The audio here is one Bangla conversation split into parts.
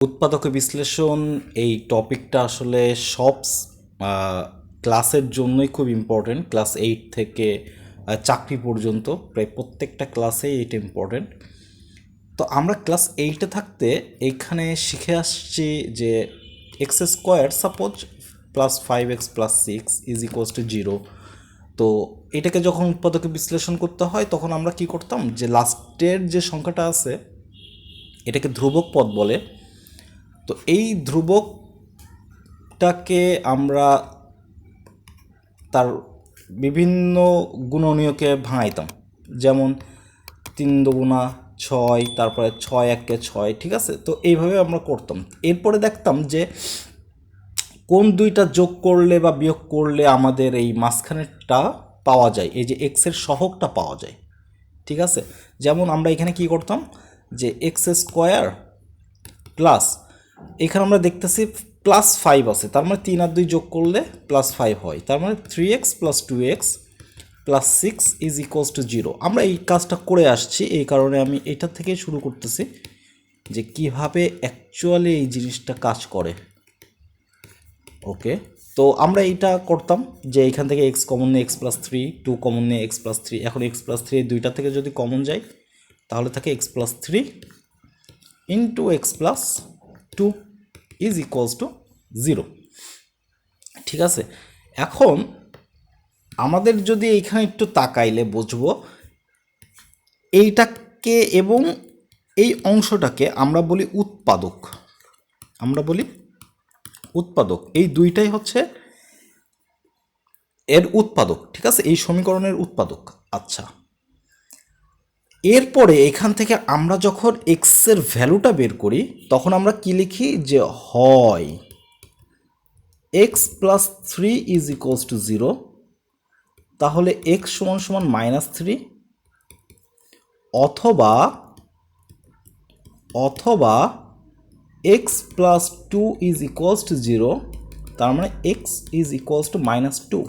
উৎপাদক বিশ্লেষণ এই টপিকটা আসলে সব ক্লাসের জন্যই খুব ইম্পর্টেন্ট। ক্লাস 8 থেকে চাকরি পর্যন্ত প্রায় প্রত্যেকটা ক্লাসেই এটা ইম্পর্টেন্ট। তো আমরা ক্লাস 8-এ থাকতে এইখানে শিখে আসছি যে x square suppose plus 5x plus 6 is equals to 0। তো এটাকে যখন উৎপাদকে বিশ্লেষণ করতে হয় তখন আমরা কি করতাম, যে লাস্টের যে সংখ্যাটা আছে এটাকে ধ্রুবক পদ বলে। তো এই ধ্রুবকটাকে আমরা তার বিভিন্ন গুণনীয়কে ভাঙাইতাম, যেমন 3 দুগুণা 6, তারপরে 6 একে 6, ঠিক আছে। তো এইভাবে আমরা করতাম। এরপরে দেখতাম যে কোন দুইটা যোগ করলে বা বিয়োগ করলে আমাদের এই মাঝখানেরটা পাওয়া যায়, এই যে এক্সের সহগটা পাওয়া যায়, ঠিক আছে। যেমন আমরা এখানে কি করতাম, যে এক্স স্কোয়ার প্লাস, এখানে আমরা দেখতেছি প্লাস 5 আছে, তার মানে 3 আর 2 যোগ করলে প্লাস 5 হয়, তার মানে 3x plus 2x plus 6 is equals to 0। আমরা এই কাজটা করে আসছি, এই কারণে আমি এটা থেকে শুরু করতেছি যে কিভাবে অ্যাকচুয়ালি এই জিনিসটা কাজ করে। ওকে, তো আমরা এইটা করতাম যে এইখান থেকে এক্স কমন নিয়ে এক্স প্লাস 3, 2 কমন নিয়ে এক্স প্লাস 3। এখন এক্স প্লাস 3 দুইটা থেকে যদি কমন যায় তাহলে থাকে x plus 3 into x plus 2 is equals to 0, ঠিক আছে। এখন আমাদের যদি এইখানে একটু তাকাইলে বুঝবো, এইটাকে এবং এই অংশটাকে আমরা বলি উৎপাদক, আমরা বলি উৎপাদক। এই দুইটাই হচ্ছে এর উৎপাদক, ঠিক আছে, এই সমীকরণের উৎপাদক। আচ্ছা, এরপরে এখান থেকে আমরা যখন এক্সের ভ্যালুটা বের করি তখন আমরা কি লিখি, যে হয় x plus 3 is equals to 0, তাহলে এক্স সমান সমান -3, অথবা অথবা x plus 2 is equals to 0, তার মানে এক্স ইজ ইকুয়ালস টু -2।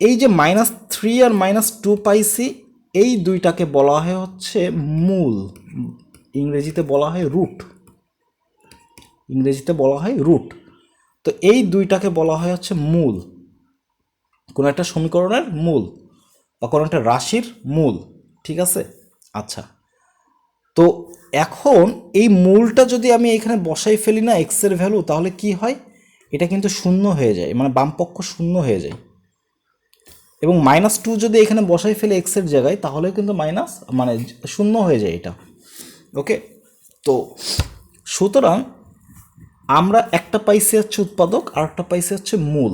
এই যে -3 আর -2 পাইছি, এই দুইটাকে বলা হয় হচ্ছে মূল, ইংরেজিতে বলা হয় রুট, ইংরেজিতে বলা হয় রুট। তো এই দুইটাকে বলা হয় হচ্ছে মূল, কোনো একটা সমীকরণের মূল বা কোনো একটা রাশির মূল, ঠিক আছে। আচ্ছা, তো এখন এই মূলটা যদি আমি এখানে বসাই ফেলি না এক্সের ভ্যালু, তাহলে কি হয়, এটা কিন্তু শূন্য হয়ে যায়, মানে বামপক্ষ শূন্য হয়ে যায়। এবং -2 যদি এখানে বসাই ফেলে এক্সের জায়গায় তাহলে কিন্তু মানে শূন্য হয়ে যায় এটা। ওকে, তো সুতরাং আমরা একটা পাইছি হচ্ছে উৎপাদক আর একটা পাইছি হচ্ছে মূল।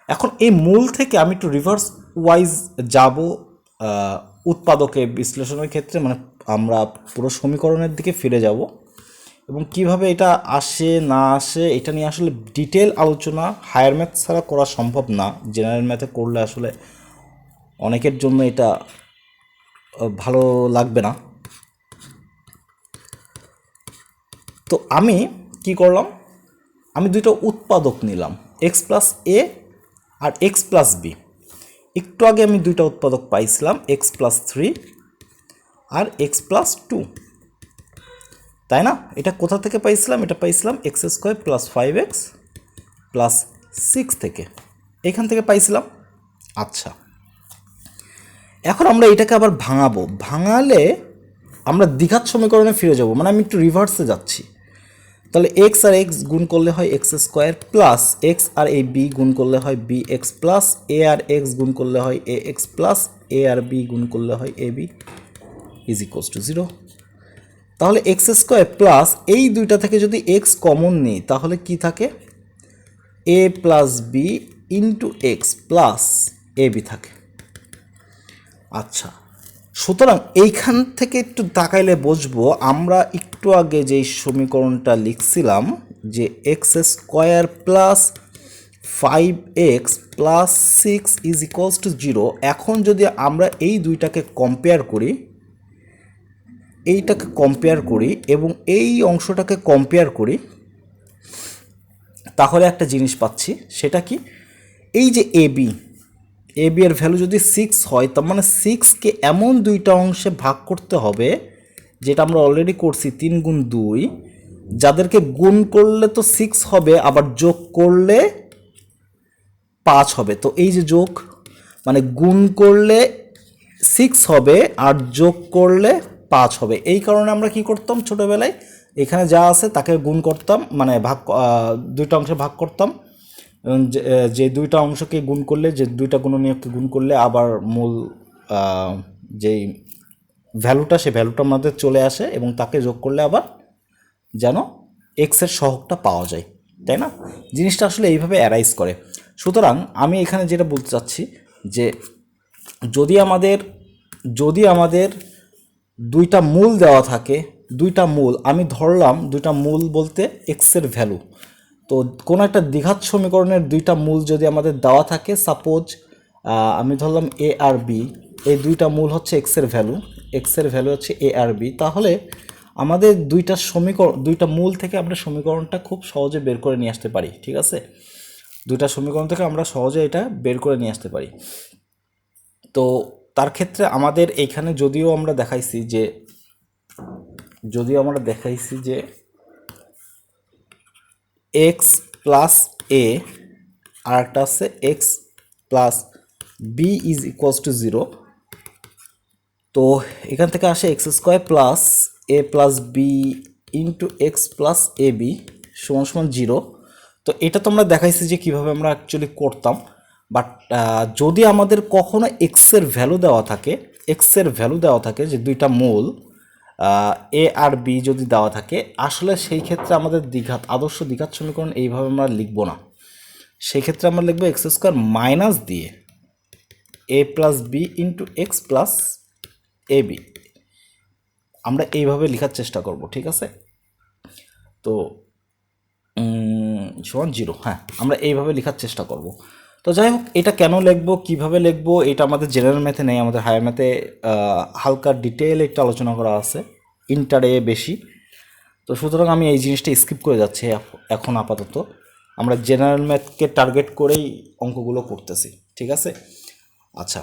এখন এই মূল থেকে আমি একটু রিভার্স ওয়াইজ যাব উৎপাদকে বিশ্লেষণের ক্ষেত্রে, মানে আমরা পুরো সমীকরণের দিকে ফিরে যাব এবং কিভাবে এটা আসে না আসে এটা নিয়ে আসলে ডিটেল আলোচনা হায়ার ম্যাথ ছাড়া করা সম্ভব না। জেনারেল ম্যাথে করলে আসলে অনেকের জন্য এটা ভালো লাগবে না। তো আমি কি করলাম, আমি দুটো উৎপাদক নিলাম, এক্স প্লাস এ আর এক্স প্লাস বি। একটু আগে আমি দুইটা উৎপাদক পাইছিলাম, এক্স প্লাস 3 আর এক্স প্লাস 2, তাই না? এটা কোথা থেকে পাইছিলাম, এটা পাইছিলাম x square plus 5x plus 6 থেকে, এখান থেকে পাইছিলাম। আচ্ছা, এখন আমরা এটাকে আবার ভাঙাবো, ভাঙালে আমরা দ্বিঘাত সমীকরণে ফিরে যাব, মানে আমি একটু রিভার্সে যাচ্ছি। তাহলে এক্স আর এক্স গুণ করলে হয় x square, plus x R A B গুণ করলে হয় বি এক্স, প্লাস এ আর এক্স গুণ করলে হয় এ x, plus A R B গুণ করলে হয় A B is equals to 0। তাহলে এক্স স্কোয়ার প্লাস এই দুইটা থেকে যদি এক্স কমন নিই তাহলে কি থাকে, a plus b into x plus a b থাকে। আচ্ছা, সুতরাং এইখান থেকে একটু তাকাইলে বুঝবো, আমরা একটু আগে যেই সমীকরণটা লিখছিলাম যে x square plus 5x plus 6 is equals to 0, এখন যদি আমরা এই দুইটাকে কম্পেয়ার করি, এইটাকে কম্পেয়ার করি এবং এই অংশটাকে কম্পেয়ার করি, তাহলে একটা জিনিস পাচ্ছি, সেটা কি, এই যে এ বি এর ভ্যালু যদি 6 হয়, তার মানে 6কে এমন দুইটা অংশে ভাগ করতে হবে, যেটা আমরা অলরেডি করছি 3 গুণ 2, যাদেরকে গুণ করলে তো 6 হবে, আবার যোগ করলে 5 হবে। তো এই যে যোগ, মানে গুণ করলে 6 হবে আর যোগ করলে 5 হবে। এই কারণে আমরা কি করতাম ছোটোবেলায়, এখানে যা আছে তাকে গুণ করতাম, মানে দুইটা অংশে ভাগ করতাম। এবং যে দুইটা অংশকে গুণ করলে, যে দুইটা গুণনীয়ককে গুণ করলে আবার মূল যেই ভ্যালুটা, সে ভ্যালুটা আমাদের চলে আসে এবং তাকে যোগ করলে আবার যেন এক্সের সহগটা পাওয়া যায়, তাই না? জিনিসটা আসলে এইভাবে অ্যারাইজ করে। সুতরাং আমি এখানে যেটা বলতে চাচ্ছি যে যদি আমাদের দুইটা মূল দেওয়া থাকে, দুইটা মূল আমি ধরলাম, দুইটা মূল বলতে এক্সের ভ্যালু, তো কোনো একটা দ্বিঘাত সমীকরণের দুইটা মূল যদি আমাদের দেওয়া থাকে, সাপোজ আমি ধরলাম এ আর বি, এই দুইটা মূল হচ্ছে এক্সের ভ্যালু, এক্সের ভ্যালু হচ্ছে এ আর বি, তাহলে আমাদের দুইটা মূল থেকে আমরা সমীকরণটা খুব সহজে বের করে নিয়ে আসতে পারি, ঠিক আছে? দুইটা সমীকরণ থেকে আমরা সহজে এটা বের করে নিয়ে আসতে পারি। তো তার ক্ষেত্রে আমাদের এইখানে যদিও আমরা দেখাইছি যে এক্স প্লাস এ আর একটা আছে x plus b is equals to 0, তো এখান থেকে আসে x square plus a plus b into x plus a b সমান সমান 0। তো এটা তো আমরা দেখাইছি যে কীভাবে আমরা অ্যাকচুয়ালি করতাম। বাট যদি আমাদের কখনো এক্সের ভ্যালু দেওয়া থাকে যে দুইটা মূল এ আর বি যদি দেওয়া থাকে, আসলে সেই ক্ষেত্রে আমাদের আদর্শ দ্বিঘাত সমীকরণ এইভাবে আমরা লিখব না। সেই ক্ষেত্রে আমরা লিখবো এক্স স্কোয়ার মাইনাস দিয়ে a plus b into x plus a b, আমরা এইভাবে লেখার চেষ্টা করব, ঠিক আছে? তো সমান 0, হ্যাঁ, আমরা এইভাবে লেখার চেষ্টা করব। তো যাই হোক, এটা কেন লিখবো, কিভাবে লিখবো, এটা আমাদের জেনারেল ম্যাথে নেই, আমাদের হায়ার ম্যাথে হালকা ডিটেল একটু আলোচনা করা আছে, ইন্টারে বেশি। তো সুতরাং আমি এই জিনিসটা স্কিপ করে যাচ্ছি এখন আপাতত। আমরা জেনারেল ম্যাথকে টার্গেট করেই অঙ্কগুলো করতেছি, ঠিক আছে? আচ্ছা,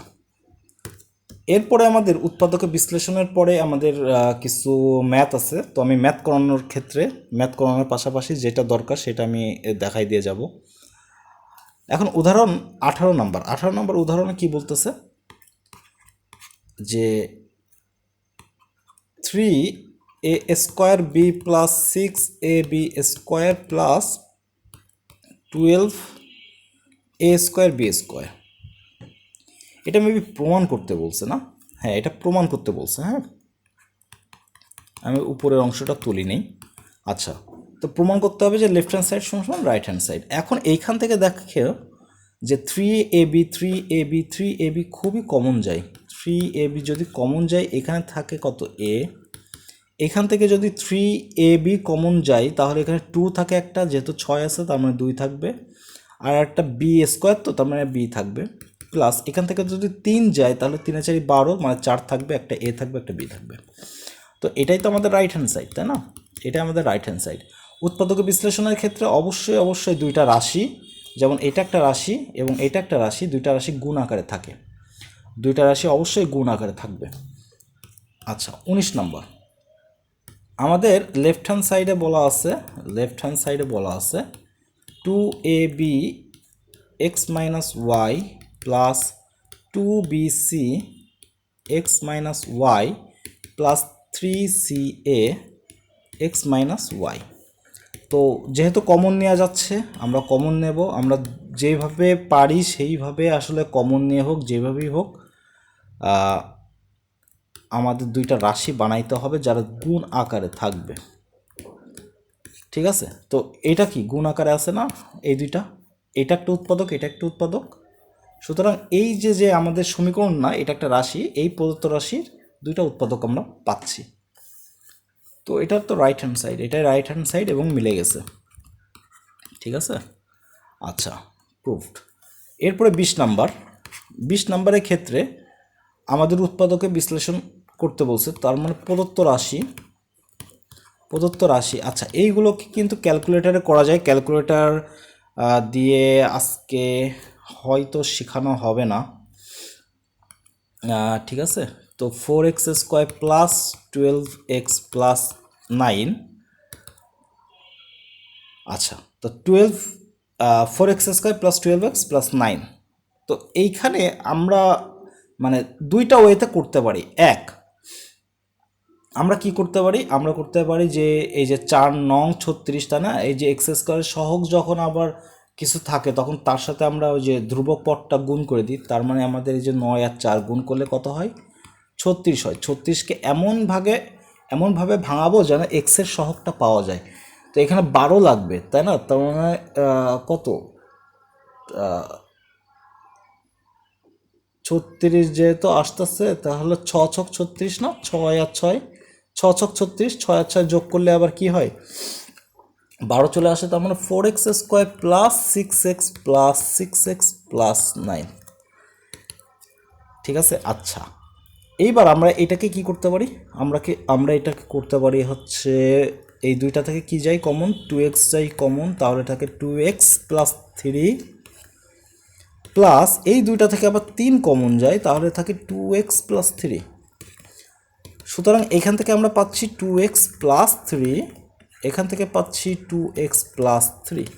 এরপরে আমাদের উৎপাদকে বিশ্লেষণের পরে আমাদের কিছু ম্যাথ আছে। তো আমি ম্যাথ করানোর পাশাপাশি যেটা দরকার সেটা আমি দেখাই দিয়ে যাব। এখন উদাহরণ 18 নম্বর উদাহরণে কি বলতেছে যে 3a square B plus 6ab square plus 12a square B square, এটা মেবি প্রমাণ করতে বলছে না? হ্যাঁ, এটা প্রমাণ করতে বলছে। হ্যাঁ, আমি উপরের অংশটা তুলি নেই। আচ্ছা, তো প্রমাণ করতে হবে যে লেফট হ্যান্ড সাইড সমান রাইট হ্যান্ড সাইড। এখন এইখান থেকে দেখো যে 3ab খুবই কমন যায়। 3ab যদি কমন যায়, এখানে থাকে কত এ, এখান থেকে যদি 3ab কমন যায় তাহলে এখানে 2 থাকে একটা, যেহেতু 6 আছে তার মানে 2 থাকবে, আর একটা বি স্কোয়ার, তো তার মানে বি থাকবে, প্লাস এখান থেকে যদি 3 যায় তাহলে 3 4 12, মানে 4 থাকবে, একটা এ থাকবে, একটা বি থাকবে। তো এটাই তো আমাদের রাইট হ্যান্ড সাইড, তাই না? এটা আমাদের রাইট হ্যান্ড সাইড। উৎপাদক বিশ্লেষণের ক্ষেত্রে অবশ্যই দুইটা রাশি, যেমন এটা একটা রাশি এবং এটা একটা রাশি, দুইটা রাশি গুণ আকারে থাকে, দুইটা রাশি অবশ্যই গুণ আকারে থাকবে। আচ্ছা, 19 নম্বর আমাদের লেফট হ্যান্ড সাইডে বলা আছে 2ab X minus Y plus 2bc X minus Y plus 3ca X minus Y. তো যেহেতু কমন নেওয়া যাচ্ছে, আমরা কমন নেব, আমরা যেভাবে পারি সেইভাবে আসলে কমন নিয়ে হোক, যেভাবেই হোক আমাদের দুইটা রাশি বানাইতে হবে যারা গুণ আকারে থাকবে, ঠিক আছে? তো এটা কি গুণ আকারে আছে না, এই দুইটা, এটা একটা উৎপাদক, এটা একটা উৎপাদক। সুতরাং এই যে আমাদের সমীকরণ না, এটা একটা রাশি, এই প্রদত্ত রাশির দুইটা উৎপাদক আমরা পাচ্ছি। তো এটা তো রাইট হ্যান্ড সাইড, এটাই রাইট হ্যান্ড সাইড এবং মিলে গেছে, ঠিক আছে? আচ্ছা, প্রুভড। এরপরে 20 নাম্বারের ক্ষেত্রে আমাদের উৎপাদকে বিশ্লেষণ করতে বলছে, তার মানে প্রদত্ত রাশি। আচ্ছা, এইগুলোকে কিন্তু ক্যালকুলেটারে করা যায়, ক্যালকুলেটার দিয়ে আজকে হয়তো শেখানো হবে না, ঠিক আছে? তো 4x² প্লাস 12x প্লাস 9 আচ্ছা, তো 4x² প্লাস 12x প্লাস 9। তো এইখানে আমরা মানে দুইটা ওয়েতে করতে পারি। আমরা কি করতে পারি, আমরা করতে পারি যে এই যে 4 9 36, তাই না, এই যে x² সহগ যখন আবার কিছু থাকে তখন তার সাথে আমরা ওই যে ধ্রুবক পদটা গুণ করে দিই, তার মানে আমাদের এই যে 9 আর 4 গুণ করলে কত হয়, 36 হয়। 36কে এমনভাবে ভাঙাবো যেন এক্সের সহগটা পাওয়া যায়। তো এখানে 12 লাগবে, তাই না, তার মানে কত, 36 যেহেতু আসতেছে তাহলে 6 6 36 না, 6 আর 6, 6 6 36, 6 আর 6 যোগ করলে আবার কি হয়, 12 চলে আসে। তার মানে 4x² plus 6x plus 6x plus 9। ঠিক আছে। আচ্ছা, এইবার আমরা এটাকে কি করতে পারি, আমরা এটাকে করতে পারি হচ্ছে এই দুইটা থেকে কি যাই কমন, 2x যাই কমন, তাহলে থাকে 2x প্লাস 3 প্লাস এই দুইটা থেকে আবার 3 কমন যায়, তাহলে থাকে 2x প্লাস 3। সুতরাং এখান থেকে আমরা পাচ্ছি 2x প্লাস 3, এখান থেকে পাচ্ছি 2x প্লাস 3।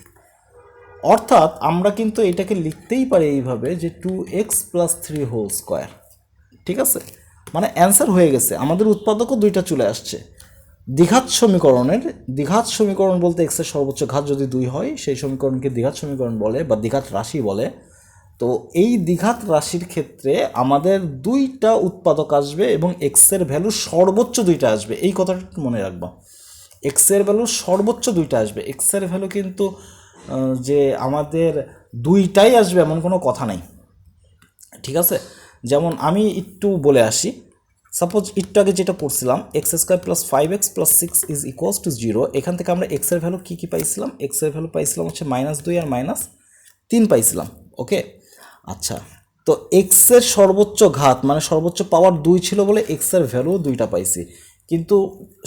অর্থাৎ আমরা কিন্তু এটাকে লিখতেই পারি এইভাবে যে 2x প্লাস 3 হোল স্কোয়ার। ঠিক আছে, মানে অ্যান্সার হয়ে গেছে, আমাদের উৎপাদকও দুইটা চলে আসছে। দ্বিঘাত সমীকরণ বলতে এক্সের সর্বোচ্চ ঘাত যদি 2 হয় সেই সমীকরণকে দ্বিঘাত সমীকরণ বলে বা দ্বিঘাত রাশি বলে। তো এই দ্বিঘাত রাশির ক্ষেত্রে আমাদের দুইটা উৎপাদক আসবে এবং এক্সের ভ্যালু সর্বোচ্চ দুইটা আসবে, এই কথাটা মনে রাখবা। এক্সের ভ্যালু সর্বোচ্চ দুইটা আসবে, এক্সের ভ্যালু কিন্তু যে আমাদের দুইটাই আসবে এমন কোনো কথা নাই। ঠিক আছে, যেমন আমি একটু বলে আসি, সাপোজ একটু আগে যেটা পড়ছিলাম x² plus 5x plus 6 is equals to 0, এখান থেকে আমরা এক্সের ভ্যালু কী কী পাইছিলাম, এক্সের ভ্যালু পাইছিলাম হচ্ছে -2 আর -3 পাইছিলাম। ওকে, আচ্ছা, তো এক্সের সর্বোচ্চ ঘাত মানে সর্বোচ্চ পাওয়ার 2 ছিল বলে এক্সের ভ্যালু 2টা পাইছি, কিন্তু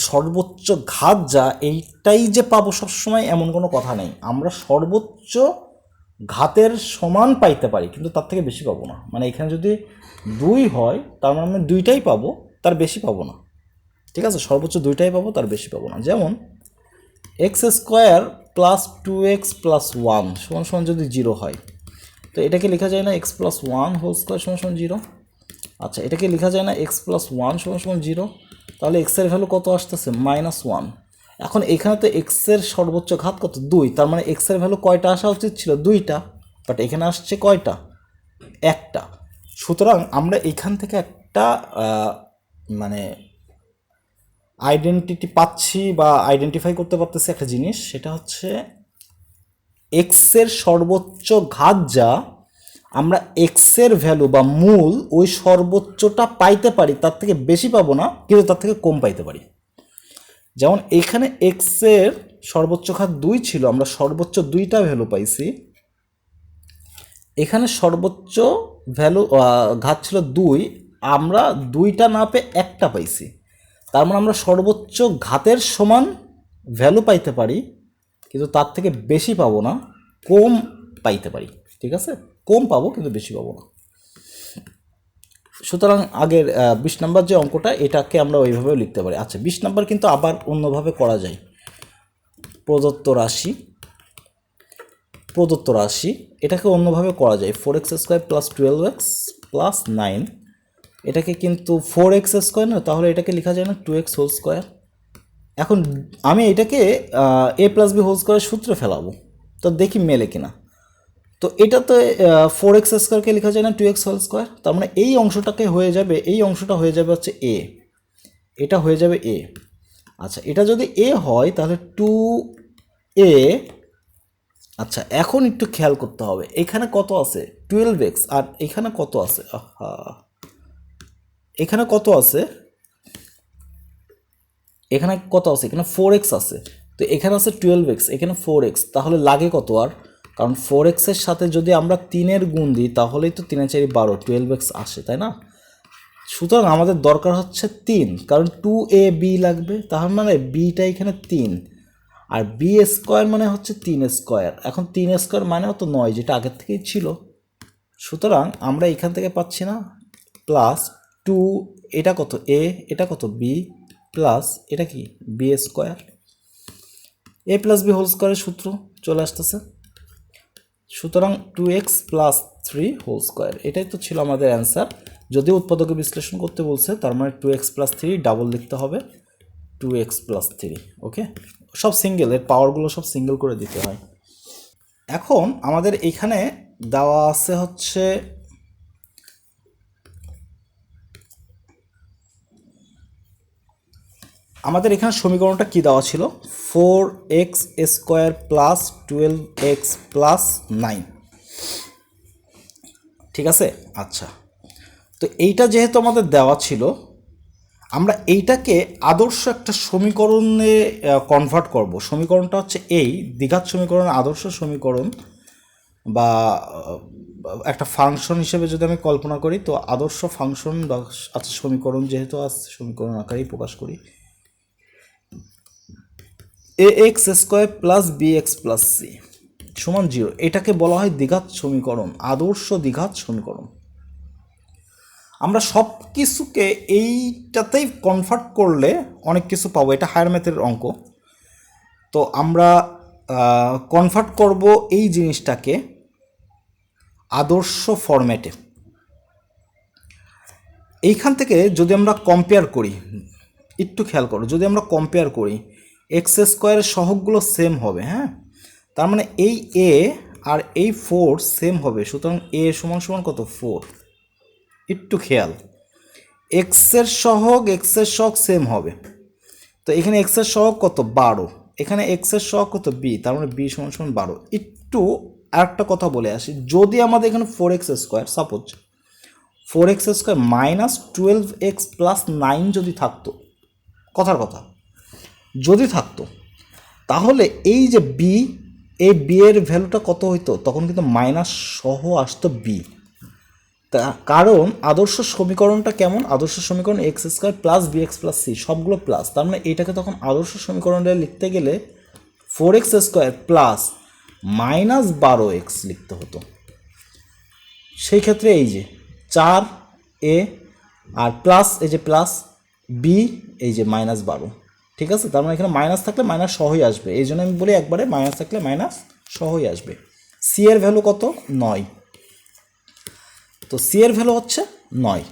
সর্বোচ্চ ঘাত যা এইটাই যে পাবো সবসময় এমন কোনো কথা নেই। আমরা সর্বোচ্চ ঘাতের সমান পাইতে পারি কিন্তু তার থেকে বেশি পাবো না। মানে এখানে যদি 2 হয় তার মানে আমি দুইটাই পাবো, তার বেশি পাবো না। ঠিক আছে, সর্বোচ্চ দুইটাই পাবো, তার বেশি পাবো না। যেমন x² প্লাস 2x প্লাস 1 সমান সমান যদি 0 হয়, তো এটাকে লেখা যায় না x প্লাস 1 হোল স্কোয়ার সমান সমান 0। আচ্ছা, এটাকে লেখা যায় না x প্লাস 1 সমান সমান 0, তাহলে এক্সের ভ্যালু কত আসতেছে, -1। এখন এখানে তো এক্সের সর্বোচ্চ ঘাত কত, 2, তার মানে এক্সের ভ্যালু কয়টা আসা উচিত ছিল, 2টা, বাট এখানে আসছে কয়টা, 1টা। সুতরাং আমরা এখান থেকে একটা মানে আইডেন্টিটি পাচ্ছি বা আইডেন্টিফাই করতে পারতেছি একটা জিনিস, সেটা হচ্ছে এক্সের সর্বোচ্চ ঘাত যা, আমরা এক্সের ভ্যালু বা মূল ওই সর্বোচ্চটা পাইতে পারি, তার থেকে বেশি পাবো না কিন্তু তার থেকে কম পাইতে পারি। যেমন এখানে এক্সের সর্বোচ্চ ঘাত 2 ছিল, আমরা সর্বোচ্চ 2টা ভ্যালু পাইছি। এখানে সর্বোচ্চ ভ্যালু ঘাত ছিল 2, আমরা 2টা না পেয়ে 1টা পাইছি। তার মানে আমরা সর্বোচ্চ ঘাতের সমান ভ্যালু পাইতে পারি কিন্তু তার থেকে বেশি পাবো না, কম পাইতে পারি। ঠিক আছে, কম পাবো কিন্তু বেশি পাবো না। সুতরাং আগের 20 নম্বর যে অঙ্কটা, এটাকে আমরা ওইভাবেও লিখতে পারি। আচ্ছা, 20 নম্বর কিন্তু আবার অন্যভাবে করা যায়। প্রদত্ত রাশি এটাকে অন্যভাবে করা যায়, 4x² প্লাস 12x প্লাস 9, এটাকে কিন্তু 4x² না, তাহলে এটাকে লেখা যায় না 2x হোল স্কোয়ার। এখন আমি এটাকে a প্লাস বি হোল স্কোয়ারের সূত্রে ফেলাবো, তো দেখি মেলে কিনা। তো এটা তো 4x² লেখা যায় না 2x হোল স্কোয়ার, তার মানে এই অংশটাকে হয়ে যাবে, এই অংশটা হয়ে যাবে হচ্ছে a, এটা হয়ে যাবে a। আচ্ছা, এটা যদি a হয় তাহলে 2a। আচ্ছা, এখন একটু খেয়াল করতে হবে, এখানে কত আছে 12x আর এখানে কত আছে, এখানে কত আছে, এখানে 4x আছে, তো এখানে আছে 12x, এখানে 4x, তাহলে লাগে কত আর, কারণ 4x এর সাথে যদি আমরা 3-এর গুণ দিই তাহলেই তো 3 4 12, 12x আসে, তাই না। সুতরাং আমাদের দরকার হচ্ছে 3, কারণ 2ab লাগবে, তার মানে bটা এখানে 3, আর বি স্কোয়ার মানে হচ্ছে 3² এখন 3² মানে হতো 9, যেটা আগের থেকেই ছিল। সুতরাং আমরা এখান থেকে পাচ্ছি না, প্লাস 2, এটা কত a, এটা কত b, প্লাস এটা কি b²। এ প্লাস বি হোল স্কোয়ারের সূত্র চলে আসতেছে। সুতরাং 2x প্লাস 3 হোল স্কোয়ার, এটাই তো ছিল আমাদের অ্যান্সার। যদিও উৎপাদকে বিশ্লেষণ করতে বলছে, তার মানে 2x প্লাস 3 ডাবল লিখতে হবে, 2x প্লাস 3। ওকে, সব সিঙ্গেল, এর পাওয়ারগুলো সব সিঙ্গেল করে দিতে হয়। এখন আমাদের এখানে দেওয়া আছে হচ্ছে আমাদের এখানে সমীকরণটা কি দেওয়া ছিল, 4x square plus 12x plus 9, ঠিক আছে। আচ্ছা, তো এইটা যেহেতু আমাদের দেওয়া ছিল, আমরা এইটাকে আদর্শ একটা সমীকরণে কনভার্ট করব। সমীকরণটা হচ্ছে এই দ্বিঘাত সমীকরণ, আদর্শ সমীকরণ বা একটা ফাংশন হিসেবে যদি আমি কল্পনা করি, তো আদর্শ ফাংশন বা আচ্ছা সমীকরণ যেহেতু আছে, সমীকরণ আকারেই প্রকাশ করি, a x square plus B x plus c সমান 0, এটাকে বলা হয় দ্বিঘাত সমীকরণ, আদর্শ দ্বিঘাত সমীকরণ। আমরা সব কিছুকে এইটাতেই কনভার্ট করলে অনেক কিছু পাবো, এটা হায়ার ম্যাথের অঙ্ক। তো আমরা কনভার্ট করব এই জিনিসটাকে আদর্শ ফরম্যাটে। এইখান থেকে যদি আমরা কম্পেয়ার করি, একটু খেয়াল করো, যদি আমরা কম্পেয়ার করি এক্স স্কোয়ারের সহগগুলো সেম হবে, হ্যাঁ, তার মানে এই এ আর এই 4 সেম হবে, সুতরাং এ সমান সমান কত 4। একটু খেয়াল, এক্সের সহগ সেম হবে, তো এখানে এক্সের সহগ কত 12, এখানে এক্সের সহগ কত বি, তার মানে বি সমান সমান 12। একটু আরেকটা কথা বলে আসি, যদি আমাদের এখানে 4x square, suppose 4x square minus 12x plus 9 যদি থাকতো, কথার কথা যদি থাকতো, তাহলে এই যে বি, এই বি এর ভ্যালুটা কত হইতো, তখন কিন্তু মাইনাস সহ আসতো বি। তা কারণ আদর্শ সমীকরণটা কেমন, আদর্শ সমীকরণ X square plus B x plus C সবগুলো প্লাস, তার মানে এটাকে তখন আদর্শ সমীকরণটা লিখতে গেলে 4x square plus minus 12x লিখতে হতো। সেই ক্ষেত্রে এই যে 4a আর প্লাস এই যে প্লাস বি, এই যে -12, ঠিক আছে। তার মানে এখানে মাইনাস থাকলে মাইনাস সহই আসবে, এই জন্য আমি বলি একবারে মাইনাস থাকলে মাইনাস সহই আসবে। সি এর ভ্যালু কত 9, তো সি এর ভ্যালু হচ্ছে 9।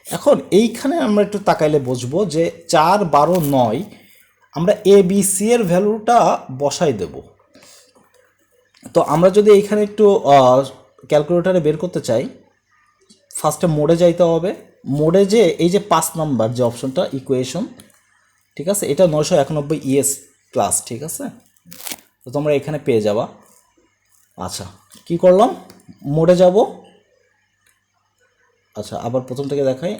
এখন এইখানে আমরা একটু তাকাইলে বুঝবো যে 4, 12, 9 আমরা এ বি সি এর ভ্যালুটা বসাই দেব। তো আমরা যদি এইখানে একটু ক্যালকুলেটারে বের করতে চাই, ফার্স্টে মোডে যাইতে হবে। মোডে যে এই যে 5 নাম্বার যে অপশনটা ইকুয়েশন, ঠিক আছে, এটা 991 ইএস ক্লাস, ঠিক আছে, তো তোমরা এখানে পেয়ে যাবা। আচ্ছা, কি করলাম, মোডে যাব। আচ্ছা, আবার প্রথম থেকে দেখাই,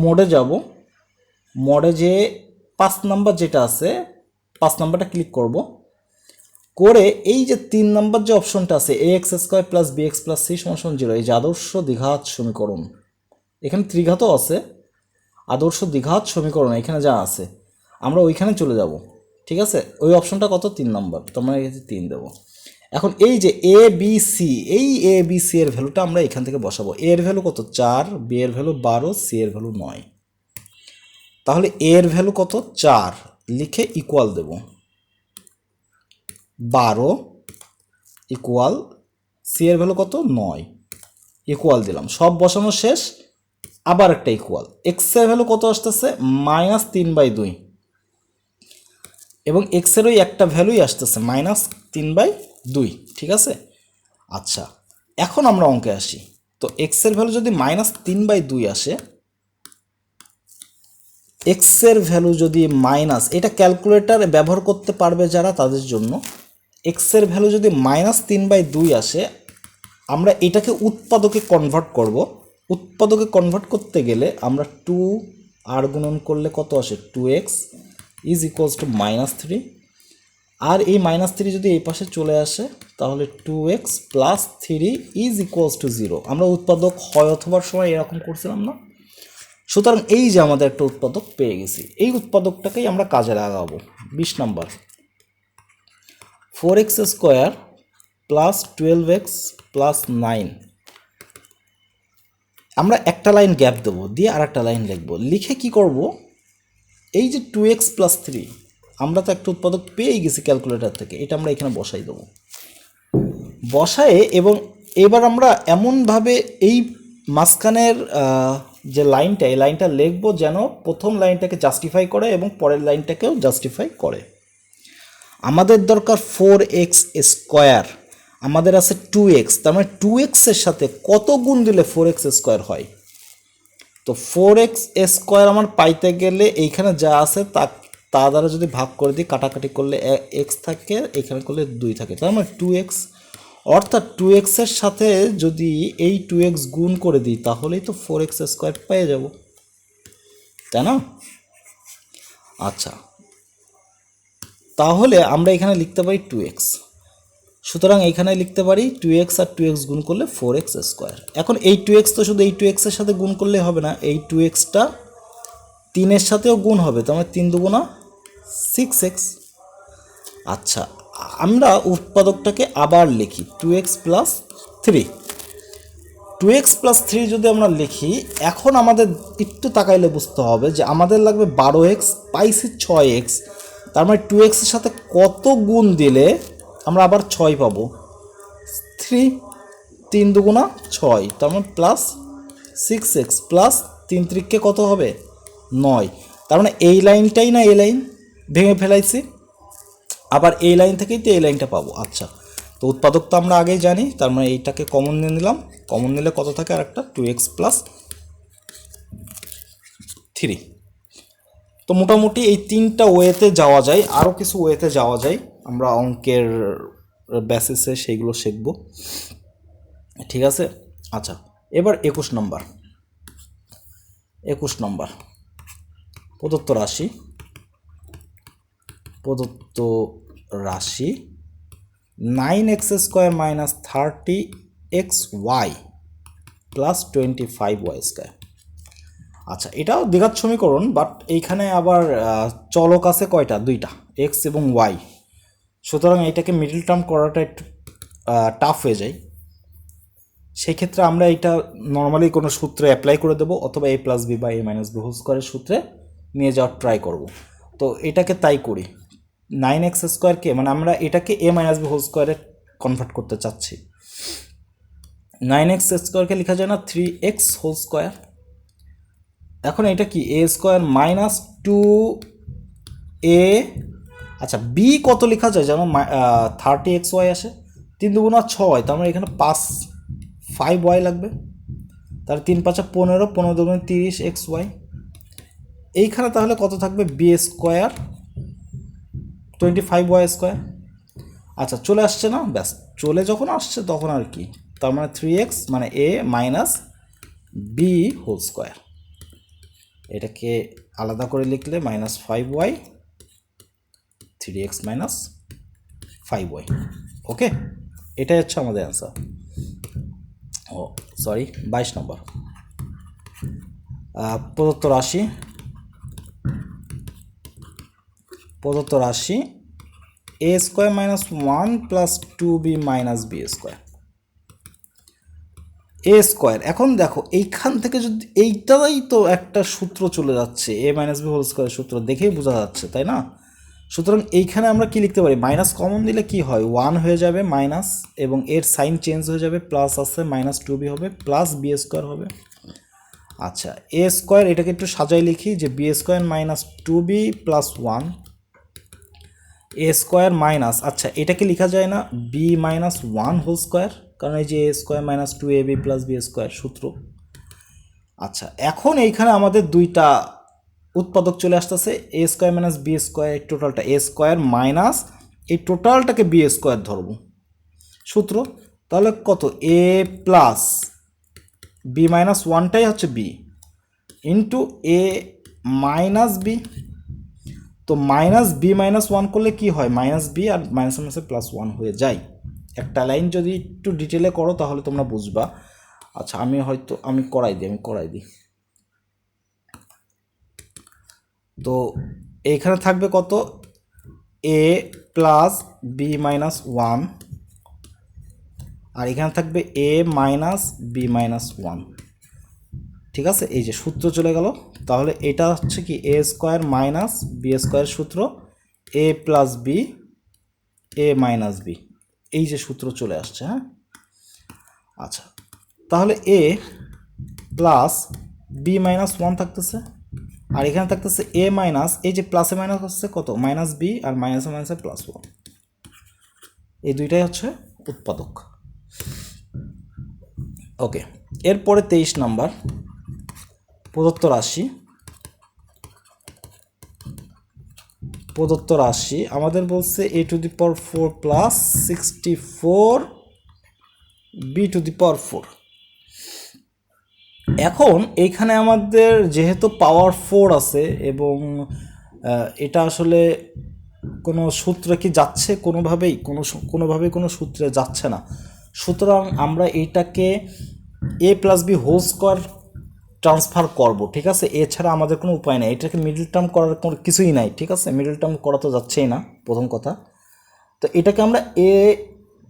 মোডে যাব। মোডে যে 5 নাম্বার যেটা আছে, 5 নাম্বারটা ক্লিক করব, করে এই যে 3 নাম্বার যে অপশনটা আছে a x square plus B x plus c সমান 0, এই যে আদর্শ দ্বিঘাত সমীকরণ, এখানে ত্রিঘাতও আছে, আদর্শ দ্বিঘাত সমীকরণ এখানে যা আছে, আমরা ওইখানে চলে যাব, ঠিক আছে। ওই অপশনটা কত 3 নাম্বার, তোমরা এখানে 3 দেবো। এখন এই যে এ বি সি, এই এ বি সি এর ভ্যালুটা আমরা এখান থেকে বসাবো। এ এর ভ্যালু কত 4, বি এর ভ্যালু 12, সি এর ভ্যালু 9। তাহলে এ এর ভ্যালু কত 4 লিখে ইকুয়াল দেব, 12 ইকুয়াল সি এর ভ্যালু কত 9, ইকুয়াল দিলাম, সব বসানো শেষ। আবার একটা ইকুয়াল, এক্স এর ভ্যালু কত আসতেছে -3/2, এবং এক্স এর ওই একটা ভ্যালুই আসতেছে -3/2, ঠিক আছে। আচ্ছা, এখন আমরা অঙ্কে আসি। তো এক্স এর ভ্যালু যদি -3/2 আসে, এক্স এর ভ্যালু যদি মাইনাস, এটা ক্যালকুলেটার ব্যবহার করতে পারবে যারা, তাদের জন্য, এক্স এর ভ্যালু যদি -3/2 আসে, আমরা এটাকে উৎপাদকে কনভার্ট করব। উৎপাদকে কনভার্ট করতে গেলে আমরা 2 আর গুণন করলে কত আসে 2x ইজ ইকুয়ালস টু -3, আর এই -3 যদি এই পাশে চলে আসে, তাহলে 2x plus 3 is equals to 0। আমরা উৎপাদক হয় অথবার সময় এরকম করছিলাম না, সুতরাং এই যে আমাদের একটা উৎপাদক পেয়ে গেছি, এই উৎপাদকটাকেই আমরা কাজে লাগাবো। 20 number, 4x square plus 12x plus 9, আমরা একটা লাইন গ্যাপ দেবো, দিয়ে আর একটা লাইন লিখবো, লিখে কি করব, এই যে 2x প্লাস 3, আমরা তো একটা উৎপাদক পেয়েই গেছি ক্যালকুলেটর থেকে, এটা আমরা এখানে বসাই দেবো। বসায়ে এবং এবার আমরা এমনভাবে এই মাঝখানের যে লাইনটা, এই লাইনটা লিখবো যেন প্রথম লাইনটাকে জাস্টিফাই করে এবং পরের লাইনটাকেও জাস্টিফাই করে। আমাদের দরকার 4x স্কোয়ার, আমাদের আছে 2x, তার মানে 2x এর সাথে কত গুণ দিলে 4x স্কোয়ার হয়? তো 4x স্কোয়ার আমার পাইতে গেলে এইখানে যা আছে তা দ্বারা যদি ভাগ করে দিই, কাটাকাটি করলে x থাকে, এখানে করলে 2 থাকে, তার মানে 2x, অর্থাৎ 2x এর সাথে যদি এই 2x গুণ করে দিই তাহলেই তো 4x স্কোয়ার পেয়ে যাব, তাই না? আচ্ছা, তাহলে আমরা এখানে লিখতে পারি 2x, সুতরাং এইখানে লিখতে পারি 2x আর 2x গুণ করলে 4x স্কোয়ার। এখন এই 2x তো শুধু এই 2x এর সাথে গুণ করলে হবে না, এই 2xটা 3 এর সাথেও গুণ হবে, তার মানে 3 দুগুণা 6x। আচ্ছা, আমরা উৎপাদকটাকে আবার লিখি 2x প্লাস 3। 2x প্লাস 3 যদি আমরা লিখি, এখন আমাদের একটু তাকাইলে বুঝতে হবে যে আমাদের লাগবে 12x, পাইছি 6x, তার মানে 2x এর সাথে কত গুণ দিলে আমরা আবার 6 পাবো? 3, 3 দুগুণা 6, তার মানে প্লাস 6x প্লাস 3 3 কত হবে? 9। তার মানে এই লাইনটাই না, এই লাইন ভেঙে ফেলাইছি, আবার এই লাইন থেকেই তো এই লাইনটা পাবো। আচ্ছা, তো উৎপাদক তো আমরা আগেই জানি, তার মানে এইটাকে কমন নিয়ে নিলাম, কমন নিলে কত থাকে? আর একটা 2x প্লাস 3। তো মোটামুটি এই 3টা ওয়েতে যাওয়া যায়, আরও কিছু ওয়েতে যাওয়া যায়, আমরা অঙ্কের বেসিসে সেইগুলো শিখব, ঠিক আছে? আচ্ছা, এবার 21 নম্বর। প্রদত্ত রাশি 9x square minus 30xy plus 25y square. আচ্ছা, এটাও দ্বিঘাত সমীকরণ, বাট এইখানে আবার চলক আছে কয়টা? 2টা, এক্স এবং ওয়াই, সুতরাং এটাকে মিডল টার্ম করাটা একটু টাফ হয়ে যায়। সেই ক্ষেত্রে আমরা এটা নর্মালি কোনো সূত্রে অ্যাপ্লাই করে দেবো, অথবা a প্লাস বি বা a মাইনাস বি হোল স্কোয়ারের সূত্রে নিয়ে যাওয়ার ট্রাই করব। তো এটাকে তাই করি, 9x স্কোয়ারকে, মানে আমরা এটাকে a মাইনাস বি হোল স্কোয়ারে কনভার্ট করতে চাচ্ছি। 9x স্কোয়ারকে লেখা যায় না 3x হোল স্কোয়ার। এখন এটা কি? a স্কোয়ার মাইনাস 2a, আচ্ছা বি কত লেখা যায় যেন 30xy আসে, 3 দুগুণা 6, তার মানে এখানে 5y লাগবে, তাহলে 3 5 15, 15 দুগুণে 30xy। এইখানে তাহলে কত থাকবে? B square 25y square. আচ্ছা, চলে আসছে না? ব্যাস, চলে যখন আসছে তখন আর কি, তার মানে 3x মানে a minus B whole square. এটাকে আলাদা করে লিখলে minus 5y, 3x minus 5y। ওকে, এটাই হচ্ছে আমাদের অ্যান্সার। ও সরি, 22 নম্বর। প্রদত্ত রাশি a square minus 1 plus 2b minus B square. A square, এখন দেখো এইখান থেকে যদি এইটাই তো একটা সূত্র চলে যাচ্ছে, a minus B whole square সূত্র দেখেই বোঝা যাচ্ছে, তাই না? সুতরাং এইখানে আমরা কি লিখতে পারি? মাইনাস কমন দিলে কি হয়? 1 হয়ে যাবে মাইনাস, এবং এর সাইন চেঞ্জ হয়ে যাবে, প্লাস আছে মাইনাস 2b হবে, প্লাস বি স্কোয়ার হবে। আচ্ছা, এ স্কোয়ার, এটাকে একটু সাজাই লিখি যে B square minus 2b plus 1, A square minus, আচ্ছা এটাকে লেখা যায় না বি মাইনাস 1 হোল স্কোয়ার, কারণ এই যে a square minus 2ab plus b square সূত্র। আচ্ছা, এখন এইখানে আমাদের দুইটা উৎপাদক চলে আসতেছে, a square minus B square, টোটালটা এ স্কোয়ার মাইনাস এই টোটালটাকে বি স্কোয়ার ধরবো সূত্র, তাহলে কত? এ প্লাস বি মাইনাস 1টাই হচ্ছে B into a minus B. তো মাইনাস বি মাইনাস 1 করলে কি হয়? মাইনাস বি, আর মাইনাস মাইনাসে প্লাস 1 হয়ে যায়। একটা লাইন যদি একটু ডিটেলে করো তাহলে তোমরা বুঝবা। আচ্ছা, আমি করাই দিই। তো এইখানে থাকবে কত? এ প্লাস বি মাইনাস 1, আর এখানে থাকবে এ মাইনাস বি মাইনাস 1, ঠিক আছে, এই যে সূত্র চলে গেল। তাহলে এটা হচ্ছে কি a square minus B square সূত্র, a plus B A minus B, এই যে সূত্র চলে আসছে। হ্যাঁ, আচ্ছা, তাহলে a plus B minus one থাকতেছে, আর এখানে থাকতেছে এ মাইনাস, এই যে প্লাসে মাইনাস হচ্ছে কত, মাইনাস বি, আর মাইনাসে মাইনাসে প্লাস ওয়ান, এই দুইটাই হচ্ছে উৎপাদক। ওকে, এরপরে 23 নাম্বার প্রদত্ত রাশি আমাদের বলছে a to the power 4 plus 64 b to the power 4। এখন এইখানে আমাদের যেহেতু পাওয়ার 4 আছে এবং এটা আসলে কোনো সূত্রে কি যাচ্ছে, কোনোভাবেই কোনো সূত্রে যাচ্ছে না। সুতরাং আমরা এইটাকে a plus b whole square transfer করব, ঠিক আছে, এছাড়া আমাদের কোনো উপায় নেই। এটাকে মিডল টার্ম করার কোনো কিছুই নাই, ঠিক আছে, মিডল টার্ম করা তো যাচ্ছেই না প্রথম কথা। তো এটাকে আমরা এ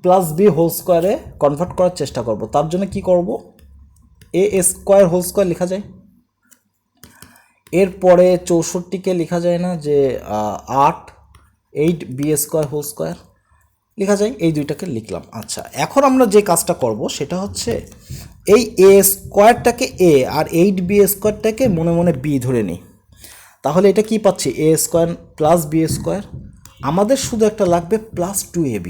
প্লাস বি হোল স্কোয়ারে কনভার্ট করার চেষ্টা করব। তার জন্য কি করব, এ স্কোয়ার হোল স্কোয়ার লেখা যায়, এরপরে 64কে লেখা যায় না যে 8 বি স্কোয়ার হোল স্কোয়ার লেখা যায়, এই দুইটাকে লিখলাম। আচ্ছা, এখন আমরা যে কাজটা করব সেটা হচ্ছে এই এ স্কোয়ারটাকে এ আর 8b স্কোয়ারটাকে মনে মনে বি ধরে নিই। তাহলে এটা কি পাচ্ছি, a square plus b square, আমাদের শুধু একটা লাগবে প্লাস 2ab।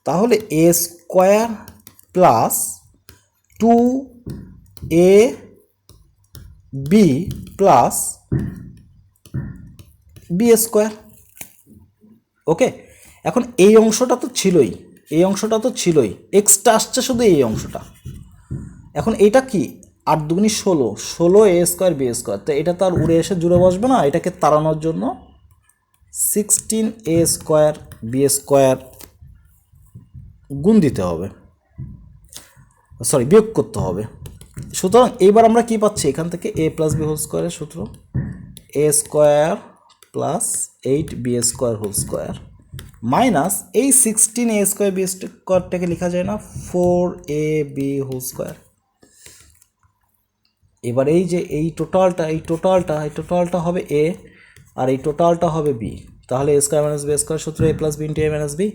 তাহলে a square plus 2ab plus b square. Okay, এখন এই অংশটা তো ছিলই, এক্সট্রা আসছে শুধু এই অংশটা। এখন এটা কি 8 দুগুনি 16 এ স্কোয়ার বি স্কোয়ার, তো এটা তো আর উড়ে এসে জুড়ে বসবে না, এটাকে তাড়ানোর জন্য 16 এ স্কোয়ার বি স্কোয়ার গুণ দিতে হবে, বিয়োগ করতে হবে। সুতরাং এইবার আমরা কি পাচ্ছি, এখান থেকে এ প্লাস বি হোল স্কোয়ারের সূত্র, a square plus 8b square whole square minus এই 16 এ স্কোয়ার বি স্কোয়ারটাকে লেখা যায় না 4ab হোল স্কোয়ার। এবার এই যে এই টোটালটা হবে এ আর এই টোটালটা হবে বি। তাহলে a square minus B square সূত্র a plus b into a minus b,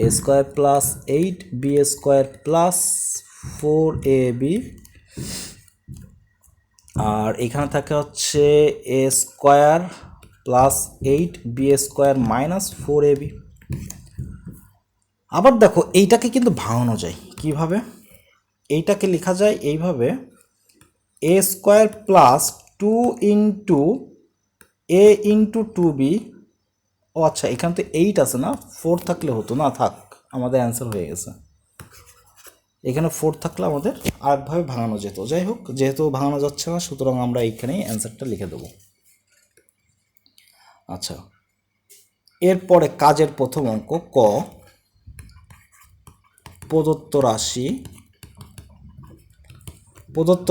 a square plus 8b square plus 4ab, আর এখানে থাকে হচ্ছে a square plus 8b square minus 4ab। আবার দেখো এইটাকে কিন্তু ভাঙানো যায় কিভাবে, এইটাকে লেখা যায় এইভাবে, এ স্কোয়ার প্লাস 2 ইন্টু এ ইন্টু 2b। ও আচ্ছা, এখানে তো 8 আছে না, 4 থাকলে হতো না, থাক, আমাদের অ্যান্সার হয়ে গেছে। এখানে 4 থাকলে আমাদের আরেকভাবে ভাঙানো যেত। যাই হোক, যেহেতু ভাঙানো যাচ্ছে না সুতরাং আমরা এইখানেই অ্যান্সারটা লিখে দেব। আচ্ছা, এরপরে কাজের প্রথম অঙ্ক ক, প্রদত্ত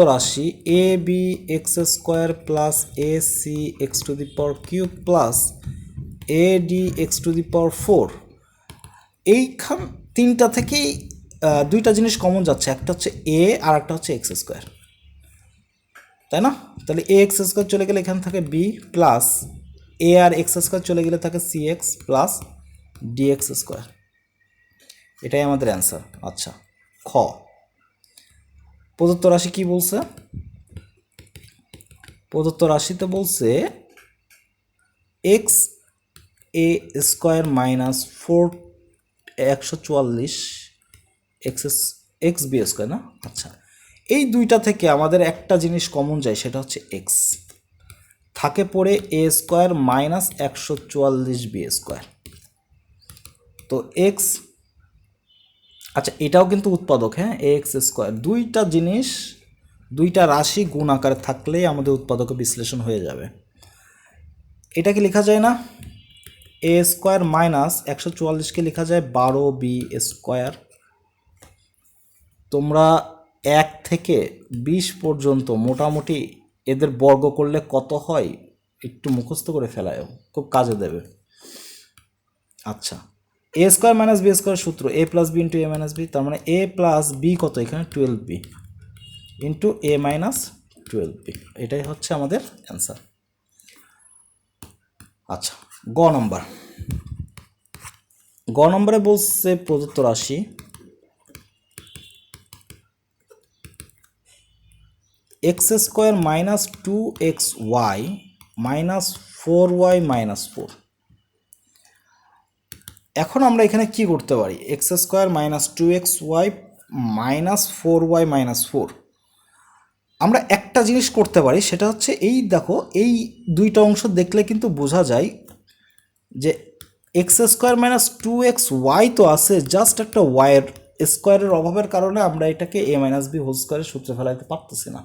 রাশি a b x square plus a c x to the power cube plus a d x to the power 4। এইখান তিনটা থেকেই দুইটা জিনিস কমন যাচ্ছে, একটা হচ্ছে এ আর একটা হচ্ছে এক্স স্কোয়ার, তাই না? তাহলে এ এক্স স্কোয়ার চলে গেলে এখানে থাকে বি প্লাস এ আর এক্স স্কোয়ার চলে গেলে থাকে C X plus D X square, এটাই আমাদের অ্যান্সার। আচ্ছা, খ, প্রদত্ত রাশি কি বলছে, প্রদত্ত রাশিতে বলছে x a square minus 144 x b square না। আচ্ছা, এই দুইটা থেকে আমাদের একটা জিনিস কমন যায়, সেটা হচ্ছে এক্স, থাকে পড়ে এ স্কোয়ার মাইনাস 144 বি স্কোয়ার। তো এক্স, আচ্ছা এটাও কিন্তু উৎপাদক, হ্যাঁ, এ এক্স স্কোয়ার, দুইটা জিনিস দুইটা রাশি গুণ আকারে থাকলেই আমাদের উৎপাদকে বিশ্লেষণ হয়ে যাবে। এটাকে লেখা যায় না, এ স্কোয়ার মাইনাস 144কে লেখা যায় 12b স্কোয়ার। তোমরা 1 থেকে 20 পর্যন্ত মোটামুটি এদের বর্গ করলে কত হয় একটু মুখস্থ করে ফেলায়ও, খুব কাজে দেবে। আচ্ছা, এ স্কোয়ার মাইনাস বি স্কোয়ার সূত্র a plus b into a minus B, তার মানে এ প্লাস বি কত, এখানে 12b। Into a minus 12b, এটাই হচ্ছে আমাদের অ্যান্সার। আচ্ছা, গ নম্বরে বলছে প্রদত্ত রাশি x square minus 2xy minus 4y minus 4। এখন আমরা এখানে কি করতে পারি? X square minus 2xy minus 4y minus 4, আমরা একটা জিনিস করতে পারি, সেটা হচ্ছে এই দেখো, এই দুইটা অংশ দেখলে কিন্তু বোঝা যায় যে এক্স স্কোয়ার মাইনাস 2xy তো আছে, জাস্ট একটা ওয়াইয়ের স্কোয়ারের অভাবের কারণে আমরা এটাকে এ মাইনাস বি হোল স্কোয়ারের সূত্রে ফেলাইতে পারতেছি না।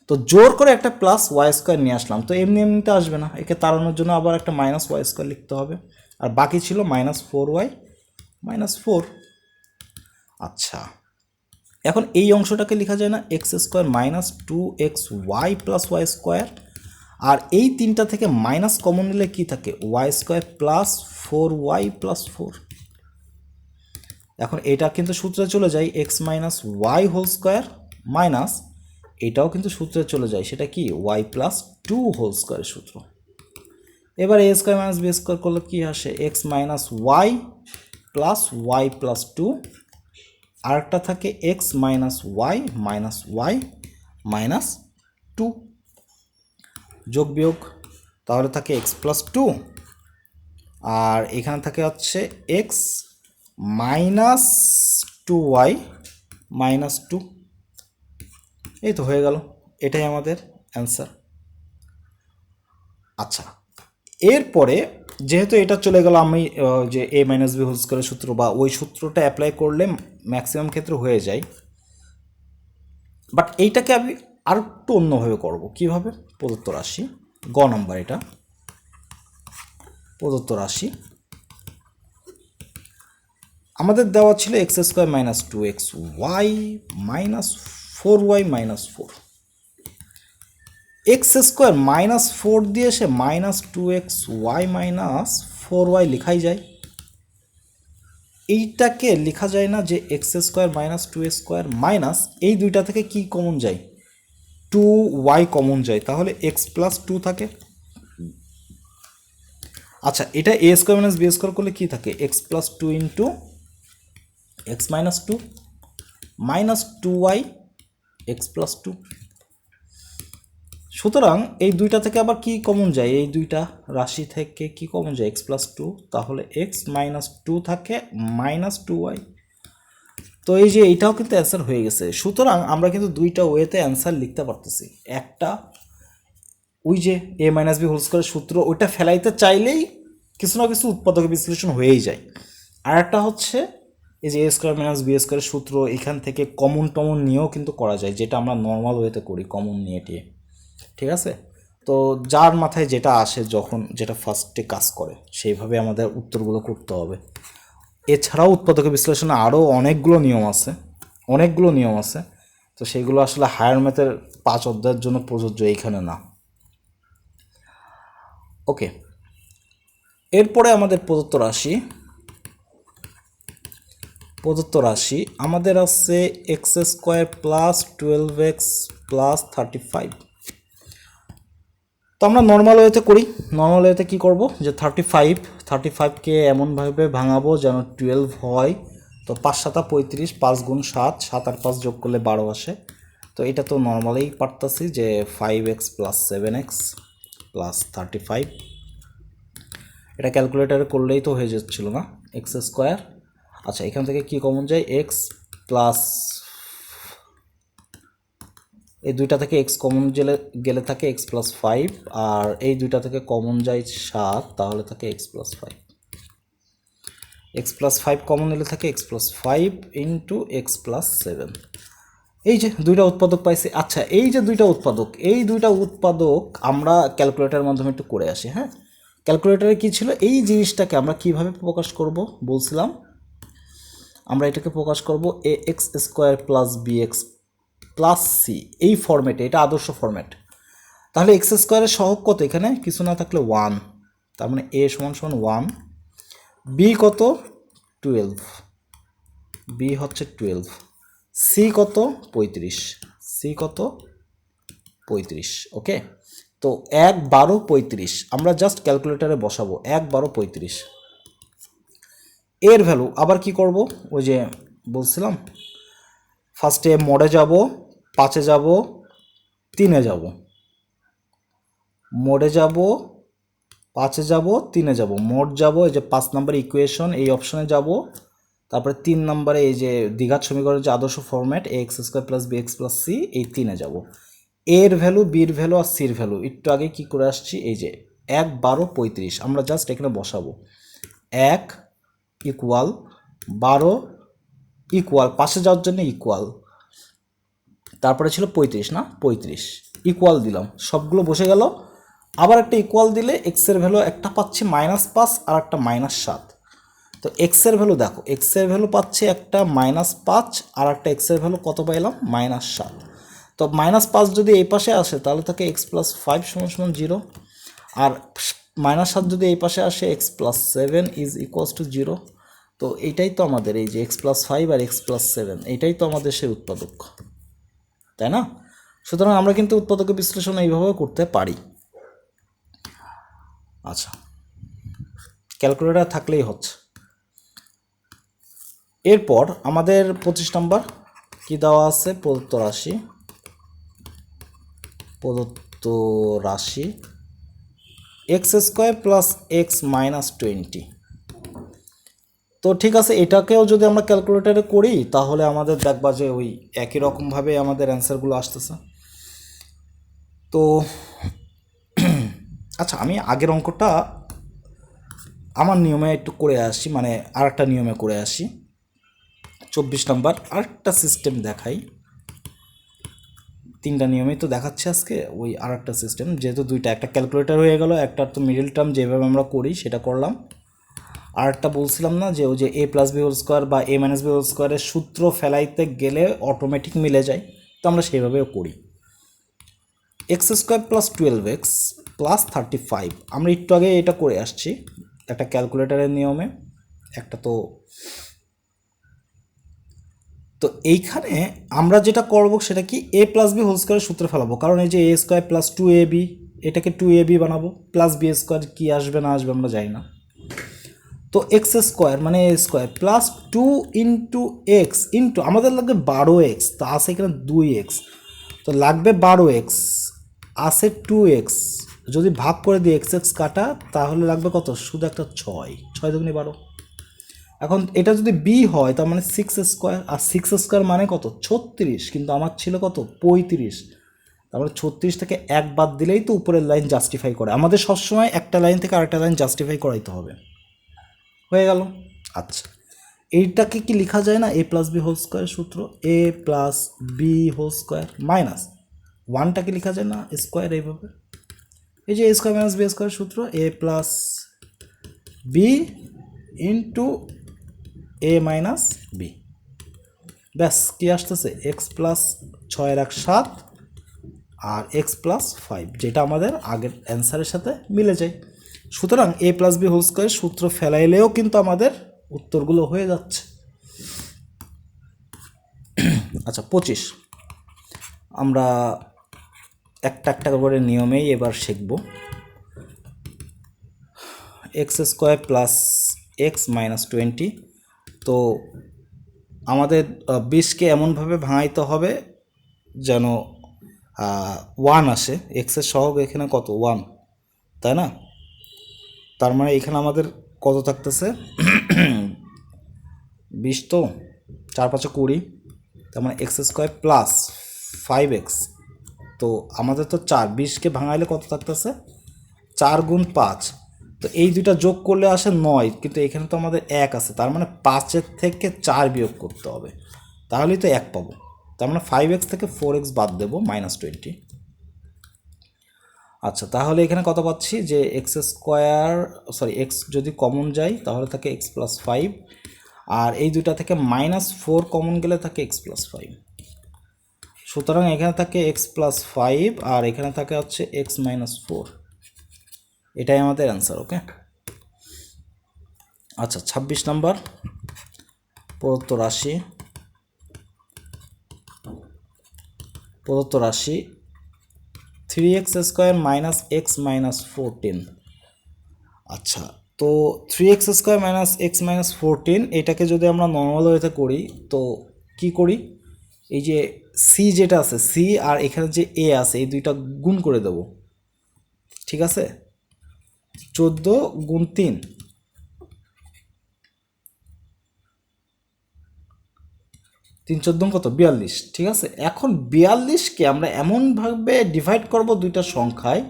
তো জোর করে একটা প্লাস ওয়াই স্কোয়ার নিয়ে আসলাম, তো এমনি এমনিতে আসবে না, একে তাড়ানোর জন্য আবার একটা মাইনাস ওয়াই স্কোয়ার লিখতে হবে, আর বাকি ছিল মাইনাস 4y মাইনাস 4। আচ্ছা, এখন এই অংশটাকে লেখা যায় না x square minus 2xy plus y square, আর এই তিনটা থেকে মাইনাস কমন নিলে কি থাকে? Y square plus 4y plus 4। এখন এটা কিন্তু সূত্রে চলে যায় x minus y whole square minus, এটাও কিন্তু সূত্রে চলে যায়, সেটা কি? ওয়াই প্লাস 2 হোল স্কোয়ারের সূত্র। এবার A square minus B square করলে কি আসে? X minus Y plus Y plus 2, আরেকটা থাকে এক্স মাইনাস ওয়াই মাইনাস 2, যোগ বিয়োগ, তাহলে থাকে এক্স প্লাস 2, আর এখানে থাকে হচ্ছে এক্স মাইনাস 2y মাইনাস 2। এই তো হয়ে গেল, এটাই আমাদের অ্যান্সার। আচ্ছা, এরপরে যেহেতু এটা চলে গেল, আমি যে এ মাইনাস বি হোল স্কোয়ারের সূত্র বা ওই সূত্রটা অ্যাপ্লাই করলে ম্যাক্সিমাম ক্ষেত্রে হয়ে যায়, বাট এইটাকে আমি আর একটু অন্যভাবে করব। কিভাবে? প্রদত্ত রাশি গ নাম্বার, এটা প্রদত্ত রাশি আমাদের দেওয়া ছিল x square minus 2xy minus 4y minus 4। X square minus 4 দিয়ে এসে মাইনাস 2xy মাইনাস 4y লেখাই যায়। এইটাকে লেখা যায় না যে x square minus 2 square minus, এই দুইটা থেকে কি কমন যায়? 2y কমন যায়, তাহলে এক্স প্লাস 2 থাকে। আচ্ছা, এটা এ স্কোয়ার মাইনাস বি স্কোয়ার করলে কি থাকে? X plus 2 into x minus 2 minus 2y x plus 2। সুতরাং এই দুইটা থেকে আবার কি কমন যায়? এই দুইটা রাশি থেকে কি কমন যায়? এক্স প্লাস 2, তাহলে এক্স মাইনাস 2 থাকে মাইনাস 2y। তো এই যে এইটাও কিন্তু অ্যান্সার হয়ে গেছে। সুতরাং আমরা কিন্তু দুইটা ওয়েতে অ্যান্সার লিখতে পারতেছি। একটা ওই যে এ মাইনাস বি হোল স্কোয়ারের সূত্র, ওইটা ফেলাইতে চাইলেই কিছু না কিছু উৎপাদক বিশ্লেষণ হয়েই যায়। আর একটা হচ্ছে এই যে এ স্কোয়ার মাইনাস বি স্কোয়ারের সূত্র, এখান থেকে কমন টমন নিয়েও কিন্তু করা যায়, যেটা আমরা নর্মাল ওয়েতে করি, কমন নিয়ে টিয়ে। ঠিক আছে? তো যার মাথায় যেটা আসে, যখন যেটা ফার্স্টে কাজ করে, সেইভাবে আমাদের উত্তরগুলো করতে হবে। এছাড়াও উৎপাদক বিশ্লেষণে আরও অনেকগুলো নিয়ম আছে, তো সেইগুলো আসলে হায়ার ম্যাথের 5 অধ্যায়ের জন্য প্রযোজ্য, এইখানে না। ওকে, এরপরে আমাদের প্রদত্ত রাশি আমাদের আছে x square plus 12x plus 35। তো আমরা নর্মাল ওয়েতে করি। নর্মাল ওয়েতে কী করবো? যে 35কে এমনভাবে ভাঙাবো যেন 12 হয়। তো 5 7 35, 5 গুণ 7, 7 আর 5 যোগ করলে 12 আসে। তো এটা তো নর্মালেই পারতাছি যে 5x প্লাস 7x প্লাস 35, এটা ক্যালকুলেটারে করলেই তো হয়ে যাচ্ছিল না? এক্স স্কোয়ার, আচ্ছা এখান থেকে কি কমন যায়? এক্স প্লাস, এই দুইটা থেকে এক্স কমন গেলে থাকে এক্স প্লাস 5, আর এই দুইটা থেকে কমন যায় 7, তাহলে থাকে x plus 5। X plus 5 common নিলে থাকে x plus 5 into x plus 7। এই যে দুইটা উৎপাদক পাইছি। আচ্ছা, এই যে দুইটা উৎপাদক আমরা ক্যালকুলেটারের মাধ্যমে একটু করে আসি। হ্যাঁ, ক্যালকুলেটারে কি ছিল? এই জিনিসটাকে আমরা কিভাবে প্রকাশ করব বলছিলাম? আমরা এটাকে প্রকাশ করব a x square plus B x plus C, এই ফরম্যাটে। এটা আদর্শ ফরম্যাট। তাহলে এক্স স্কোয়ারের সহগ কত? এখানে কিছু না থাকলে 1, তার মানে এ সমান সমান 1, বি কত? 12, বি হচ্ছে 12, সি কত? 35, সি কত 35। ওকে, তো 1 12 35 আমরা জাস্ট ক্যালকুলেটারে বসাবো 1 12 35। এর ভ্যালু আবার কি করব, ওই যে বলছিলাম ফার্স্টে মোডে যাব, 5-এ যাব, 3-এ যাব, মোডে যাব, 5-এ যাব, 3-এ যাব, মোড যাব, এই যে 5 নম্বর ইকুয়েশন এই অপশনে যাব, তারপরে 3 নম্বরে এই যে দ্বিঘাত সমীকরণের যে আদর্শ format X square plus B x plus C, এই 3-এ যাব। এর ভ্যালু, বির ভ্যালু আর সির ভ্যালু একটু আগে কি করে আসছি, এই যে 1 12 35 আমরা জাস্ট এখানে বসাবো। 1 ইকুয়াল 12 ইকুয়াল পাশে যাওয়ার জন্য ইকুয়াল, তারপরে ছিল 35 না 35 ইকুয়াল দিলাম, সবগুলো বসে গেল। আবার একটা ইকুয়াল দিলে এক্সের ভ্যালু একটা পাচ্ছি -5 আর একটা -7। তো এক্সের ভ্যালু দেখো, এক্সের ভ্যালু পাচ্ছি একটা -5 আর একটা এক্সের ভ্যালু কত পাইলাম -7। তো -5 যদি এই পাশে আসে তাহলে থাকে x + 5 = 0, আর -7 যদি এই পাশে আসে x + 7 = 0। তো এইটাই তো আমাদের এই যে x + 5 আর x + 7 এইটাই তো আমাদের সেই উৎপাদক, তাই না? সুতরাং আমরা কিন্তু উৎপাদকের বিশ্লেষণ এইভাবে করতে পারি। আচ্ছা, ক্যালকুলেটর থাকলেই হচ্ছে। এরপর আমাদের 25 নম্বর কি দেওয়া আছে, প্রদত্ত রাশি x² + x - 20। তো ঠিক আছে, এটাকেও যদি আমরা ক্যালকুলেটরে করি তাহলে আমাদের দেখবা যে ওই একই রকমভাবে আমাদের অ্যান্সারগুলো আসতেছে। তো আচ্ছা, আমি আগের অঙ্কটা আমার নিয়মে একটু করে আসি, মানে আর একটা নিয়মে করে আসি। 24 নম্বর আরেকটা সিস্টেম দেখাই, 3টা নিয়মেই তো দেখাচ্ছে আজকে, ওই আর একটা সিস্টেম, যেহেতু দুইটা, একটা ক্যালকুলেটর হয়ে গেল, একটা তো মিডল টার্ম যেভাবে আমরা করি সেটা করলাম। আর একটা বলছিলাম না যে ওই যে a + b² বা a - b² সূত্র ফেলাইতে গেলে অটোমেটিক মিলে যায়, তো আমরা সেইভাবেও করি। x² + 12x + 35 আমরা একটু আগে এটা করে আসছি একটা ক্যালকুলেটরের নিয়মে একটা। তো এইখানে আমরা যেটা করব সেটা কি, a + b² সূত্র ফেলাবো, কারণ এই যে a² + 2ab এটাকে 2ab বানাবো, প্লাস b² কি আসবে না আসবে আমরা জানি না। তো x² মানে a² প্লাস 2 × x ইন্টু আমাদের লাগবে 12x, তো আছে এখানে 2x, তো লাগবে 12x, আছে 2x, যদি ভাগ করে দিই x কাটা তাহলে লাগবে কত, শুধু একটা 6, 6 দুগুণে 12। এখন এটা যদি b হয় তার মানে 6², আর 6² মানে কত 36, কিন্তু আমার ছিল কত 35, তারপরে 36 থেকে 1 বাদ দিলেই তো উপরের লাইন জাস্টিফাই করে। আমাদের সবসময় একটা লাইন থেকে আরেকটা লাইন জাস্টিফাই করাইতে হবে। হয়ে গেল। আচ্ছা, এইটাকে কি লেখা যায় না a + b² সূত্র, a + b² মাইনাস 1টাকে লেখা যায় না স্কোয়ার, এইভাবে এই যে a² - b² সূত্র, a + b × a - b, ব্যাস কি আসতেছে x + 6 × 7 আর x + 5, যেটা আমাদের আগের অ্যান্সারের সাথে মিলে যায়। সুতরাং a + b² সূত্র ফেলাইলেও কিন্তু আমাদের উত্তরগুলো হয়ে যাচ্ছে। আচ্ছা, 25 আমরা একটা একটা করে নিয়মেই এবার শিখব। x² + x - 20, তো আমাদের 20কে এমনভাবে ভাঙাইতে হবে যেন 1 আসে, এক্সের সহগ এখানে কত 1, তাই না? তার মানে এখানে আমাদের কত থাকতেছে 20, তো 4 5 20, তার মানে x² + 5x, তো আমাদের তো 4, 20কে ভাঙাইলে কত থাকতেছে 4 × 5, তো এই দুইটা যোগ করলে আসে 9, কিন্তু এখানে তো আমাদের 1 আছে, তার মানে 5-এর থেকে 4 বিয়োগ করতে হবে, তাহলেই তো 1 পাবো। তার মানে 5x থেকে 4x বাদ দেবো -20। আচ্ছা, তাহলে এখানে কত পাচ্ছি যে x যদি কমন যায় তাহলে থাকে x + 5, আর এই দুইটা থেকে -4 কমন গেলে থাকে x + 5, সুতরাং এখানে থাকে x + 5 আর এখানে থাকে হচ্ছে x - 4, এটাই আমাদের অ্যান্সার। ওকে। আচ্ছা, 26 নম্বর প্রদত্ত রাশি প্রদত্ত রাশি 3x² মাইনাস এক্স মাইনাস 14। আচ্ছা, তো 3x² মাইনাস এক্স মাইনাস 14 এটাকে যদি আমরা নর্মাল ওয়েতে করি তো কি করি, এই যে সি যেটা আছে সি আর এখানে যে এ আছে এই দুইটা গুণ করে দেব, ঠিক আছে। 14 গুণ 3, 3 × 14 কত 42, ঠিক আছে। এখন 42কে আমরা এমনভাবে ডিভাইড করব দুইটা সংখ্যায়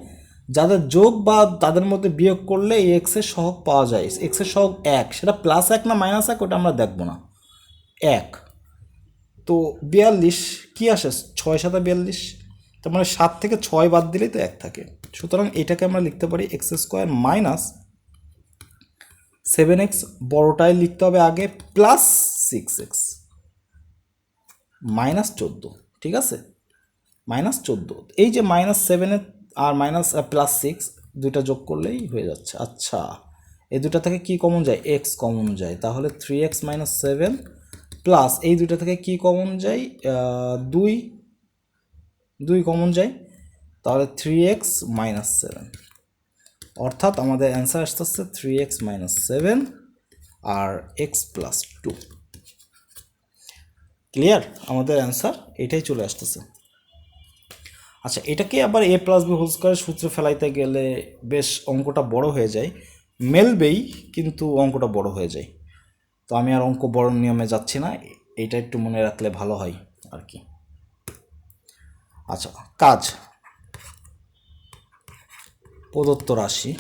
যাদের যোগ বা তাদের মধ্যে বিয়োগ করলে এই এক্সের সহগ পাওয়া যায়। এক্সের সহগ 1, সেটা +1 না -1 ওটা আমরা দেখব না, 1। তো 42 কি আসে, 6 7 42, তার মানে 7 থেকে 6 বাদ দিলেই তো 1 থাকে। সুতরাং এটাকে আমরা লিখতে পারি x² মাইনাস 7x, বড়টাই লিখতে হবে আগে, প্লাস 6x মাইনাস 14, ঠিক আছে, মাইনাস 14। এই যে -7 আর মাইনাস +6 দুইটা যোগ করলেই হয়ে যাচ্ছে। আচ্ছা, এই দুটা থেকে কি কমন যায়, x কমন যায়, তাহলে 3x মাইনাস 7 প্লাস এই দুইটা থেকে কি কমন যায়, 2 কমন যায়, তাহলে 3x মাইনাস 7, অর্থাৎ আমাদের অ্যান্সার আসতেছে 3x মাইনাস 7 আর x প্লাস 2। ক্লিয়ার, আমাদের অ্যান্সার এটাই চলে আসতেছে। আচ্ছা, এটাকে আবার a+b² সূত্রে ফেলাইতে গেলে বেশ অঙ্কটা বড় হয়ে যায়, মেলবেই কিন্তু অঙ্কটা বড় হয়ে যায়। তো আমি আর অঙ্ক বড় নিয়মে যাচ্ছি না, এটা একটু মনে রাখলে ভালো হয় আর কি। আচ্ছা, কাজ, প্রদত্ত রাশি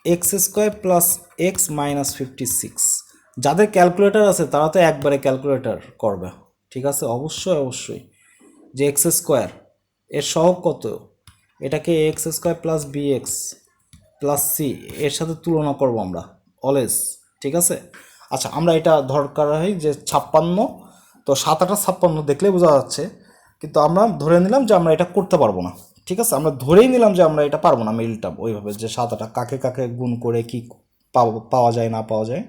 x² প্লাস এক্স মাইনাস 56। যাদের ক্যালকুলেটর আছে তারা তো একবারে ক্যালকুলেটর করবে, ঠিক আছে, অবশ্যই অবশ্যই। যে x² এর সহগ কত, এটাকে x² plus bx plus C এর সাথে তুলনা করব আমরা অলওয়েজ, ঠিক আছে। আচ্ছা, আমরা এটা দরকার হয় যে 56, তো 7 8 56 দেখলে বোঝা যাচ্ছে, কিন্তু আমরা ধরে নিলাম যে আমরা এটা করতে পারবো না, ঠিক আছে, আমরা ধরেই নিলাম যে আমরা এটা পারবো না মিলটা ওইভাবে, যে 7 8 কাকে কাকে গুণ করে কি পাওয়া যায় না পাওয়া যায়।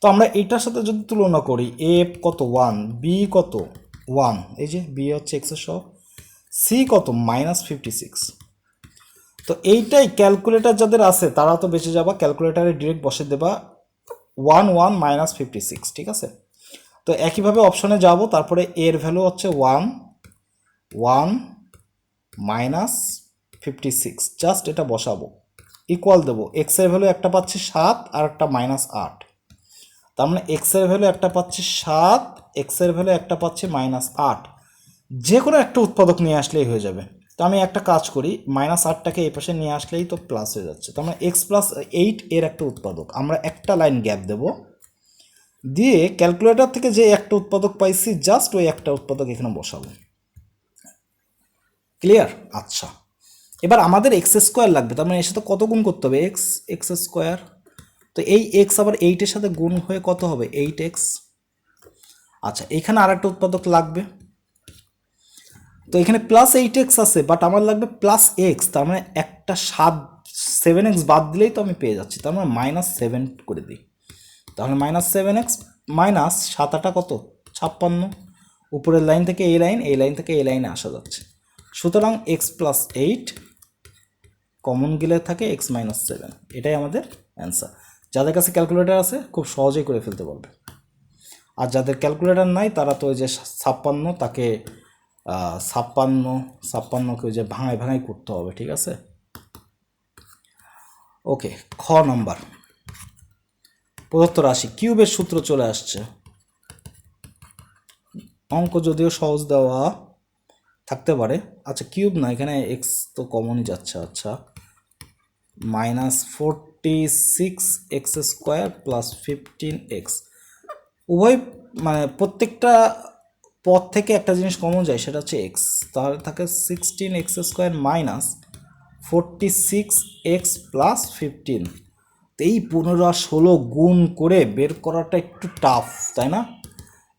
তো আমরা এটার সাথে যদি তুলনা করি, এ কত 1, বি কত 1, এই যে বি হচ্ছে এক্সের সহগ, সি কত -56। তো এইটাই ক্যালকুলেটর যাদের আছে তারা তো বেঁচে যাবা, ক্যালকুলেটারে ডিরেক্ট বসে দেবা 1 1 -56, ঠিক আছে। তো একইভাবে অপশনে যাব, তারপরে এর ভ্যালু হচ্ছে 1 1 -56, জাস্ট এটা বসাবো, ইকুয়াল দেবো, এক্স এর ভ্যালু একটা পাচ্ছি 7 আর একটা -8, তার মানে এক্স এর ভ্যালু একটা পাচ্ছি 7, এক্স এর ভ্যালু একটা পাচ্ছি -8, যে কোনো একটা উৎপাদক নিয়ে আসলেই হয়ে যাবে। তো আমি একটা কাজ করি, -8টাকে এই পাশে নিয়ে আসলেই তো প্লাস হয়ে যাচ্ছে, তার মানে x+8 এর একটা উৎপাদক, আমরা একটা লাইন গ্যাপ দেব, দিয়ে ক্যালকুলেটর থেকে যে একটা উৎপাদক পাইছি জাস্ট ওই একটা উৎপাদক এখানে বসাবো। ক্লিয়ার। আচ্ছা, এবার আমাদের x² লাগবে, তার মানে এর সাথে কত গুণ করতে হবে, x²। তো এই x আবার 8-এর সাথে গুণ হয়ে কত হবে, 8x। আচ্ছা, এখানে আর একটা উৎপাদক লাগবে, তো এখানে +8x আছে, বাট আমার লাগবে +x, তার মানে একটা 7x বাদ দিলেই তো আমি পেয়ে যাচ্ছি, তার মানে -7 করে দিই, তাহলে -7x মাইনাস 7 8 কত 56, উপরের লাইন থেকে এই লাইন, এই লাইন থেকে এই লাইনে আসা যাচ্ছে। সুতরাং x+8 কমন গেলে থাকে x - 7, এটাই আমাদের অ্যান্সার। যাদের কাছে ক্যালকুলেটর আছে খুব সহজেই করে ফেলতে পারবে, আর যাদের ক্যালকুলেটর নাই তারা তো ওই যে 56 তাকে 56কে ওই যে ভাঙাই ভাঙাই করতে হবে, ঠিক আছে। ওকে, খ নাম্বার, প্রদত্ত রাশি কিউবের সূত্র চলে আসছে। অঙ্ক যদিও সহজ দেওয়া থাকতে পারে, আচ্ছা কিউব না, এখানে এক্স তো কমনই যাচ্ছে। আচ্ছা, -46x² প্লাস 15x, উভয় মানে প্রত্যেকটা পদ থেকে একটা জিনিস কমন যায়, সেটা হচ্ছে এক্স, তাহলে থাকে 16x² মাইনাস 46x প্লাস 15। তো এই 15 আর 16 গুণ করে বের করাটা একটু টাফ, তাই না?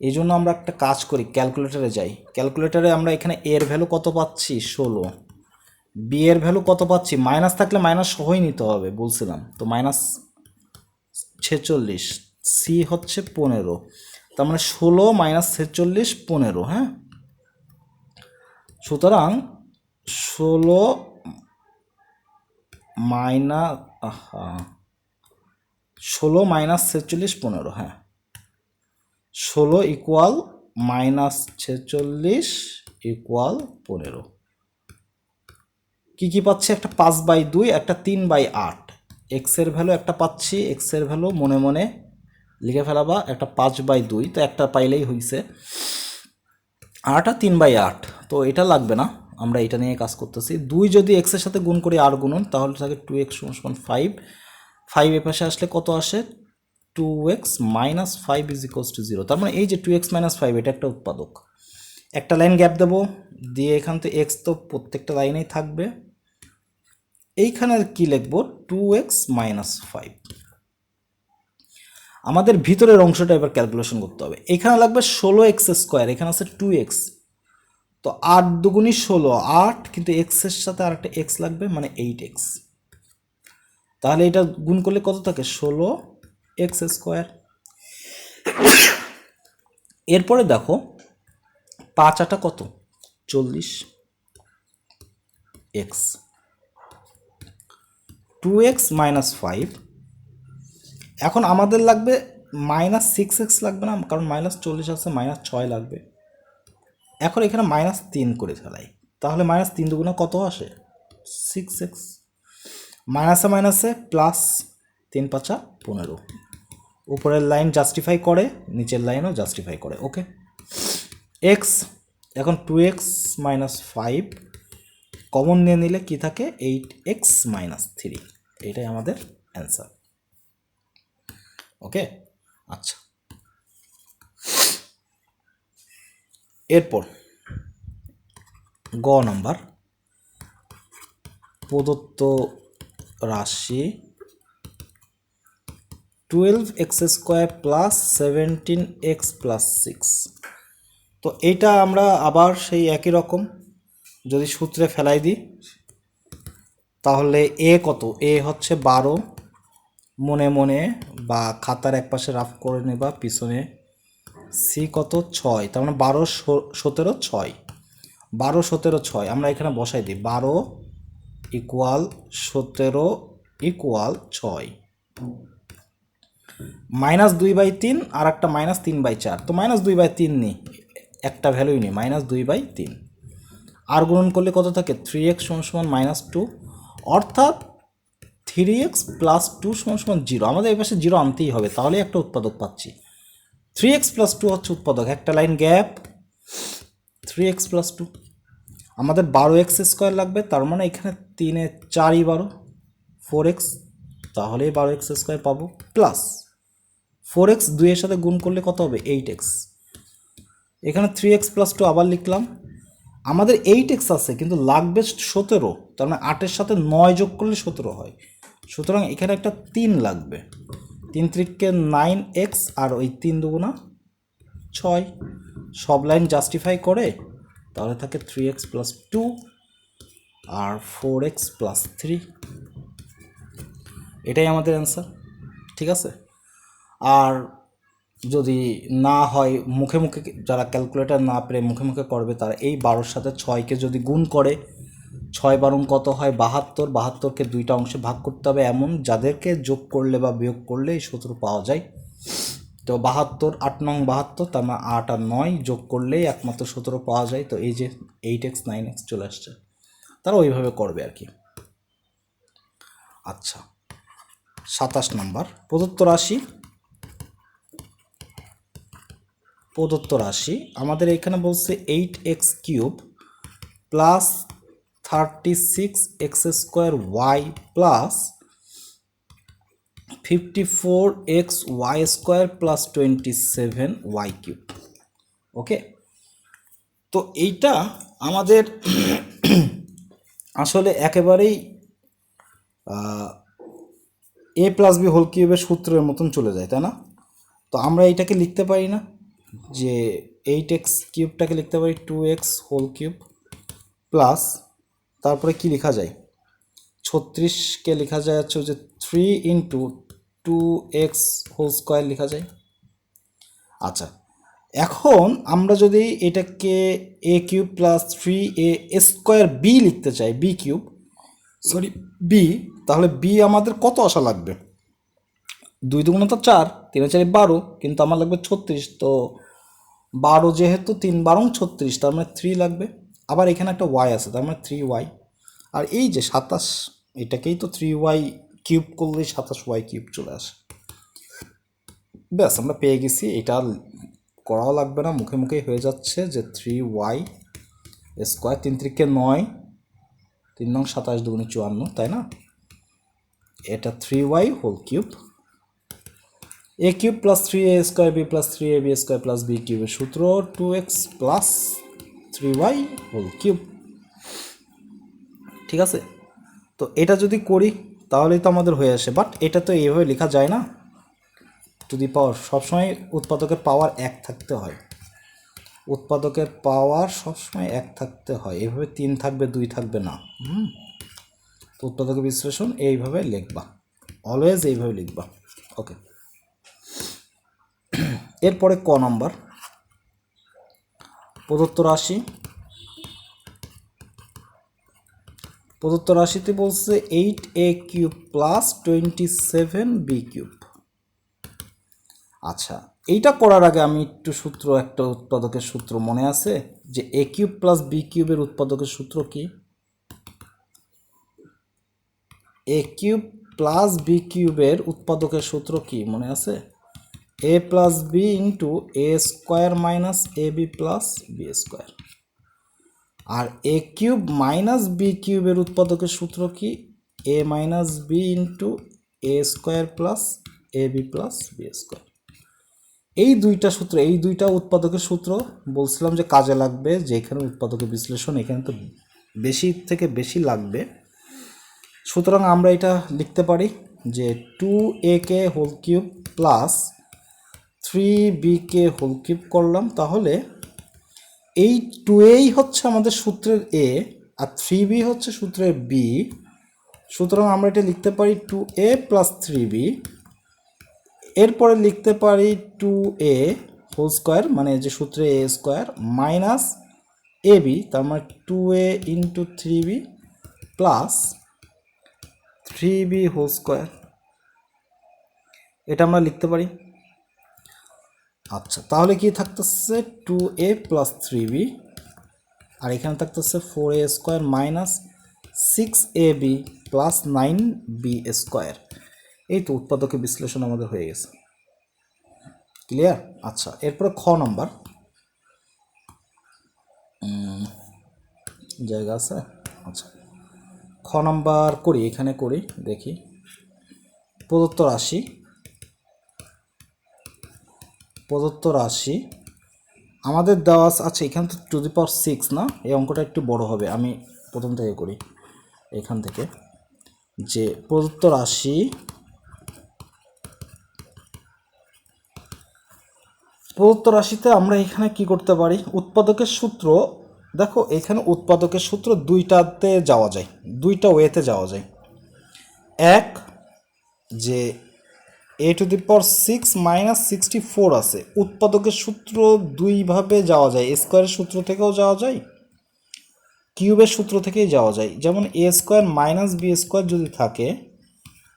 এই জন্য আমরা একটা কাজ করি, ক্যালকুলেটারে যাই। ক্যালকুলেটারে আমরা এখানে এর ভ্যালু কত পাচ্ছি 16, বি এর ভ্যালু কত পাচ্ছি, মাইনাস থাকলে মাইনাস সহই নিতে হবে বলছিলাম, তো -46, সি হচ্ছে 15, তার মানে 16 মাইনাস 46 15, হ্যাঁ। সুতরাং 16 মাইনাস 16 মাইনাস 46 15, হ্যাঁ। 16 ইকুয়াল মাইনাস 46 ইকুয়াল 15। কি পাচ্ছি? একটা 5/2, একটা 3/8। এক্সের ভ্যালু একটা পাচ্ছি, এক্সের ভ্যালু মনে মনে লিখে ফেলাবা, একটা 5/2, তো একটা পাইলেই হয়েছে। আর একটা 3/8, তো এটা লাগবে না, আমরা এটা নিয়ে কাজ করতেছি। 2 যদি এক্সের সাথে গুণ করি আর গুণন, তাহলে থাকে 2x = 5। 5 এ পাশে আসলে কত আসে? 2x minus 5 = 0। তার মানে এই যে 2x - 5, এটা একটা উৎপাদক। একটা লাইন গ্যাপ দেবো, দিয়ে এখান থেকে এক্স তো প্রত্যেকটা লাইনেই থাকবে। এইখানে কি লিখবো? 2x - 5। আমাদের ভিতরের অংশটা এবার ক্যালকুলেশন করতে হবে। এখানে লাগবে 16x², এখানে আছে 2x, তো 8 দুগুণী 16, 8, কিন্তু এক্সের সাথে আর একটা এক্স লাগবে, মানে 8x। তাহলে এটা গুণ করলে কত থাকে? 16x²। এরপরে দেখো 5 8 কত? 40, x। 2x - 5। এখন আমাদের লাগবে -6x লাগবে না, কারণ -40 আছে, -6 লাগবে। এখন এখানে -3 করে ফেলাই, তাহলে -3 দুগুণা কত আসে? 6x। মাইনাসে মাইনাসে প্লাস, 3 5 15। উপরের লাইন জাস্টিফাই করে, নিচের লাইনও জাস্টিফাই করে। ওকে, এক্স। এখন 2x - 5 কমন নিয়ে নিলে কি থাকে? 8x - 3। এটাই আমাদের অ্যান্সার। ওকে, আচ্ছা। এরপর গ নাম্বার, প্রদত্ত রাশি 12x² + 17x + 6। তো এইটা আমরা আবার সেই একই রকম যদি সূত্রে ফেলাই দিই, তাহলে এ কত? এ হচ্ছে 12, মনে মনে বা খাতার এক পাশে রাফ করে নেবা পিছনে। সি কত? 6, তার মানে 12 17 6। 12 17 6 আমরা এখানে বসাই দিই। 12 ইকুয়াল 17 ইকুয়াল 6। -2/3 আর একটা -3/4, তো -2/3 নিই, একটা ভ্যালুই নিই, -2/3। আর গুণন করলে কত থাকে? 3x = -2, অর্থাৎ 3x + 2 = 0। আমাদের এই পাশে 0 আনতেই হবে, তাহলে একটা উৎপাদক পাচ্ছি। 3x + 2 হচ্ছে উৎপাদক, একটা লাইন গ্যাপ, 3x + 2। আমাদের 12x² লাগবে, তার মানে এখানে 3 এ 4 ই 12, 4x, তাহলে 12x² পাবো। প্লাস 4x 2 এর সাথে গুণ করলে কত হবে? 8x। এখানে 3x + 2 আবার লিখলাম। আমাদের 8x আছে, কিন্তু লাগবে 17, তার মানে 8-এর সাথে 9 যোগ করলে 17 হয়। সুতরাং এখানে একটা 3 লাগবে। 3 3 9x, আর ওই 3 দুগুণা 6। সব লাইন জাস্টিফাই করে, তাহলে থাকে 3x + 2 আর 4x + 3। এটাই আমাদের অ্যান্সার, ঠিক আছে। আর যদি না হয় মুখে মুখে, যারা ক্যালকুলেটর না পেরে মুখে মুখে করবে, তারা এই 12-র সাথে 6কে যদি গুণ করে, 6 12 কত হয়? 72। 72কে 2টা অংশে ভাগ করতে হবে, এমন যাদেরকে যোগ করলে বা বিয়োগ করলে এই সূত্র পাওয়া যায়। তো 72, 8 নং 72, তার মানে 8 আর 9 যোগ করলেই একমাত্র সূত্র পাওয়া যায়। তো এই যে 8x 9x চলে আসছে, তারা ওইভাবে করবে আর কি। আচ্ছা, 27 নম্বর, প্রদত্ত রাশি আমাদের এখানে বলছে 8x³ + 36x² y + 54xy² + 27y³। ওকে, তো এইটা আমাদের আসলে একেবারেই a+b² সূত্রের মতন চলে যায়, তাই না? তো আমরা এইটাকে লিখতে পারি না, যে 8x³ লিখতে পারি 2x³ প্লাস, তারপরে কি লেখা যায়? 36কে লেখা যায় হচ্ছে যে 3 × 2x² লেখা যায়। আচ্ছা, এখন আমরা যদি এটাকে এ কিউব প্লাস থ্রি এ স্কোয়ার বি লিখতে চাই, বি কিউব সরি বি, তাহলে বি আমাদের কত আসা লাগবে? 2 দুগুণ তো 4, 3 4 12, কিন্তু আমার লাগবে 36। তো 12 যেহেতু 3 12 36, তার মানে 3 লাগবে। আবার এখানে একটা ওয়াই আছে, তার মানে 3y। আর এই যে 27, এটাকেই তো 3y কিউব করলেই 27y কিউব চলে আসে। ব্যাস, আমরা পেয়ে গেছি। এটা আর করাও লাগবে না, মুখে মুখেই হয়ে যাচ্ছে যে 3y স্কোয়ার, 3 3 9, 3 নং 27 দুগুণে 54, তাই না? এটা 3y whole cube, a cube plus 3a square B plus 3ab square plus b কিউবের সূত্র 2x plus 3y whole cube. ঠিক আছে, তো এটা যদি করি তাহলেই তো আমাদের হয়ে আসে, বাট এটা তো এইভাবে লেখা যায় না। টু দি পাওয়ার, সবসময় উৎপাদকের পাওয়ার 1 থাকতে হয়, উৎপাদকের পাওয়ার সবসময় 1 থাকতে হয়। এভাবে 3 থাকবে, 2 থাকবে না। তো উৎপাদকের বিশ্লেষণ এইভাবে লিখবা, অলওয়েজ এইভাবে লিখবা। ওকে, এরপরে ক নাম্বার, প্রদত্ত রাশি। প্রদত্ত রাশিতে বলছে 8a cube plus 27b cube. আচ্ছা, এইটা করার আগে আমি একটু সূত্র, একটা উৎপাদকের সূত্র মনে আছে যে এ কিউব প্লাস বি কিউবের উৎপাদকের সূত্র কি? এ কিউব প্লাস বি কিউবের উৎপাদকের সূত্র কি মনে আছে? এ plus b into a square minus a b plus b square. R A cube minus B কিউবের উৎপাদকের সূত্র কি? এ minus B into a square plus a b plus b square. এই দুইটা সূত্র, এই দুইটা উৎপাদকের সূত্র বলছিলাম যে কাজে লাগবে, যে এখানে উৎপাদকের বিশ্লেষণ এখানে তো বেশি থেকে বেশি লাগবে। সুতরাং আমরা এটা লিখতে পারি যে 2a কে হোল কিউব প্লাস 3b কে হোল কিউব করলাম, তাহলে এই 2a হচ্ছে আমাদের সূত্রের a আর 3b হচ্ছে সূত্রের b। সুতরাং আমরা এটা লিখতে পারি 2a প্লাস 3b। এরপরে লিখতে পারি 2a হোল স্কোয়ার, মানে যে সূত্রে a স্কোয়ার মাইনাস ab, তার মানে 2a into 3b plus 3b whole square. এটা আমরা লিখতে পারি। আচ্ছা, তাহলে কি থাকতেছে 2a প্লাস 3b, আর এখানে থাকতেছে 4a square minus 6ab plus 9b square. এই তো উৎপাদকের বিশ্লেষণ আমাদের হয়ে গেছে। ক্লিয়ার? আচ্ছা, এরপরে খ নাম্বার, জায়গা আছে? আচ্ছা, খ নাম্বার করি, এখানে করি, দেখি। প্রদত্ত রাশি, প্রদত্ত রাশি আমাদের দেওয়া আছে, এখানে তো টু দি পাওয়ার 6 না, এই অঙ্কটা একটু বড় হবে। আমি প্রথম থেকে করি, এখান থেকে, যে প্রদত্ত রাশি, প্রদত্ত রাশিতে আমরা এখানে কি করতে পারি? উৎপাদকের সূত্র, দেখো এখানে উৎপাদকের সূত্র দুইটাতে যাওয়া যায়, দুইটা ওয়েতে যাওয়া যায়। এক, যে এ টু দি পাওয়ার 6 মাইনাস 64 আছে, উৎপাদকের সূত্র দুইভাবে যাওয়া যায়, স্কোয়ারের সূত্র থেকেও যাওয়া যায়, কিউবের সূত্র থেকেই যাওয়া যায়। যেমন এ স্কোয়ার মাইনাস বি স্কোয়ার যদি থাকে,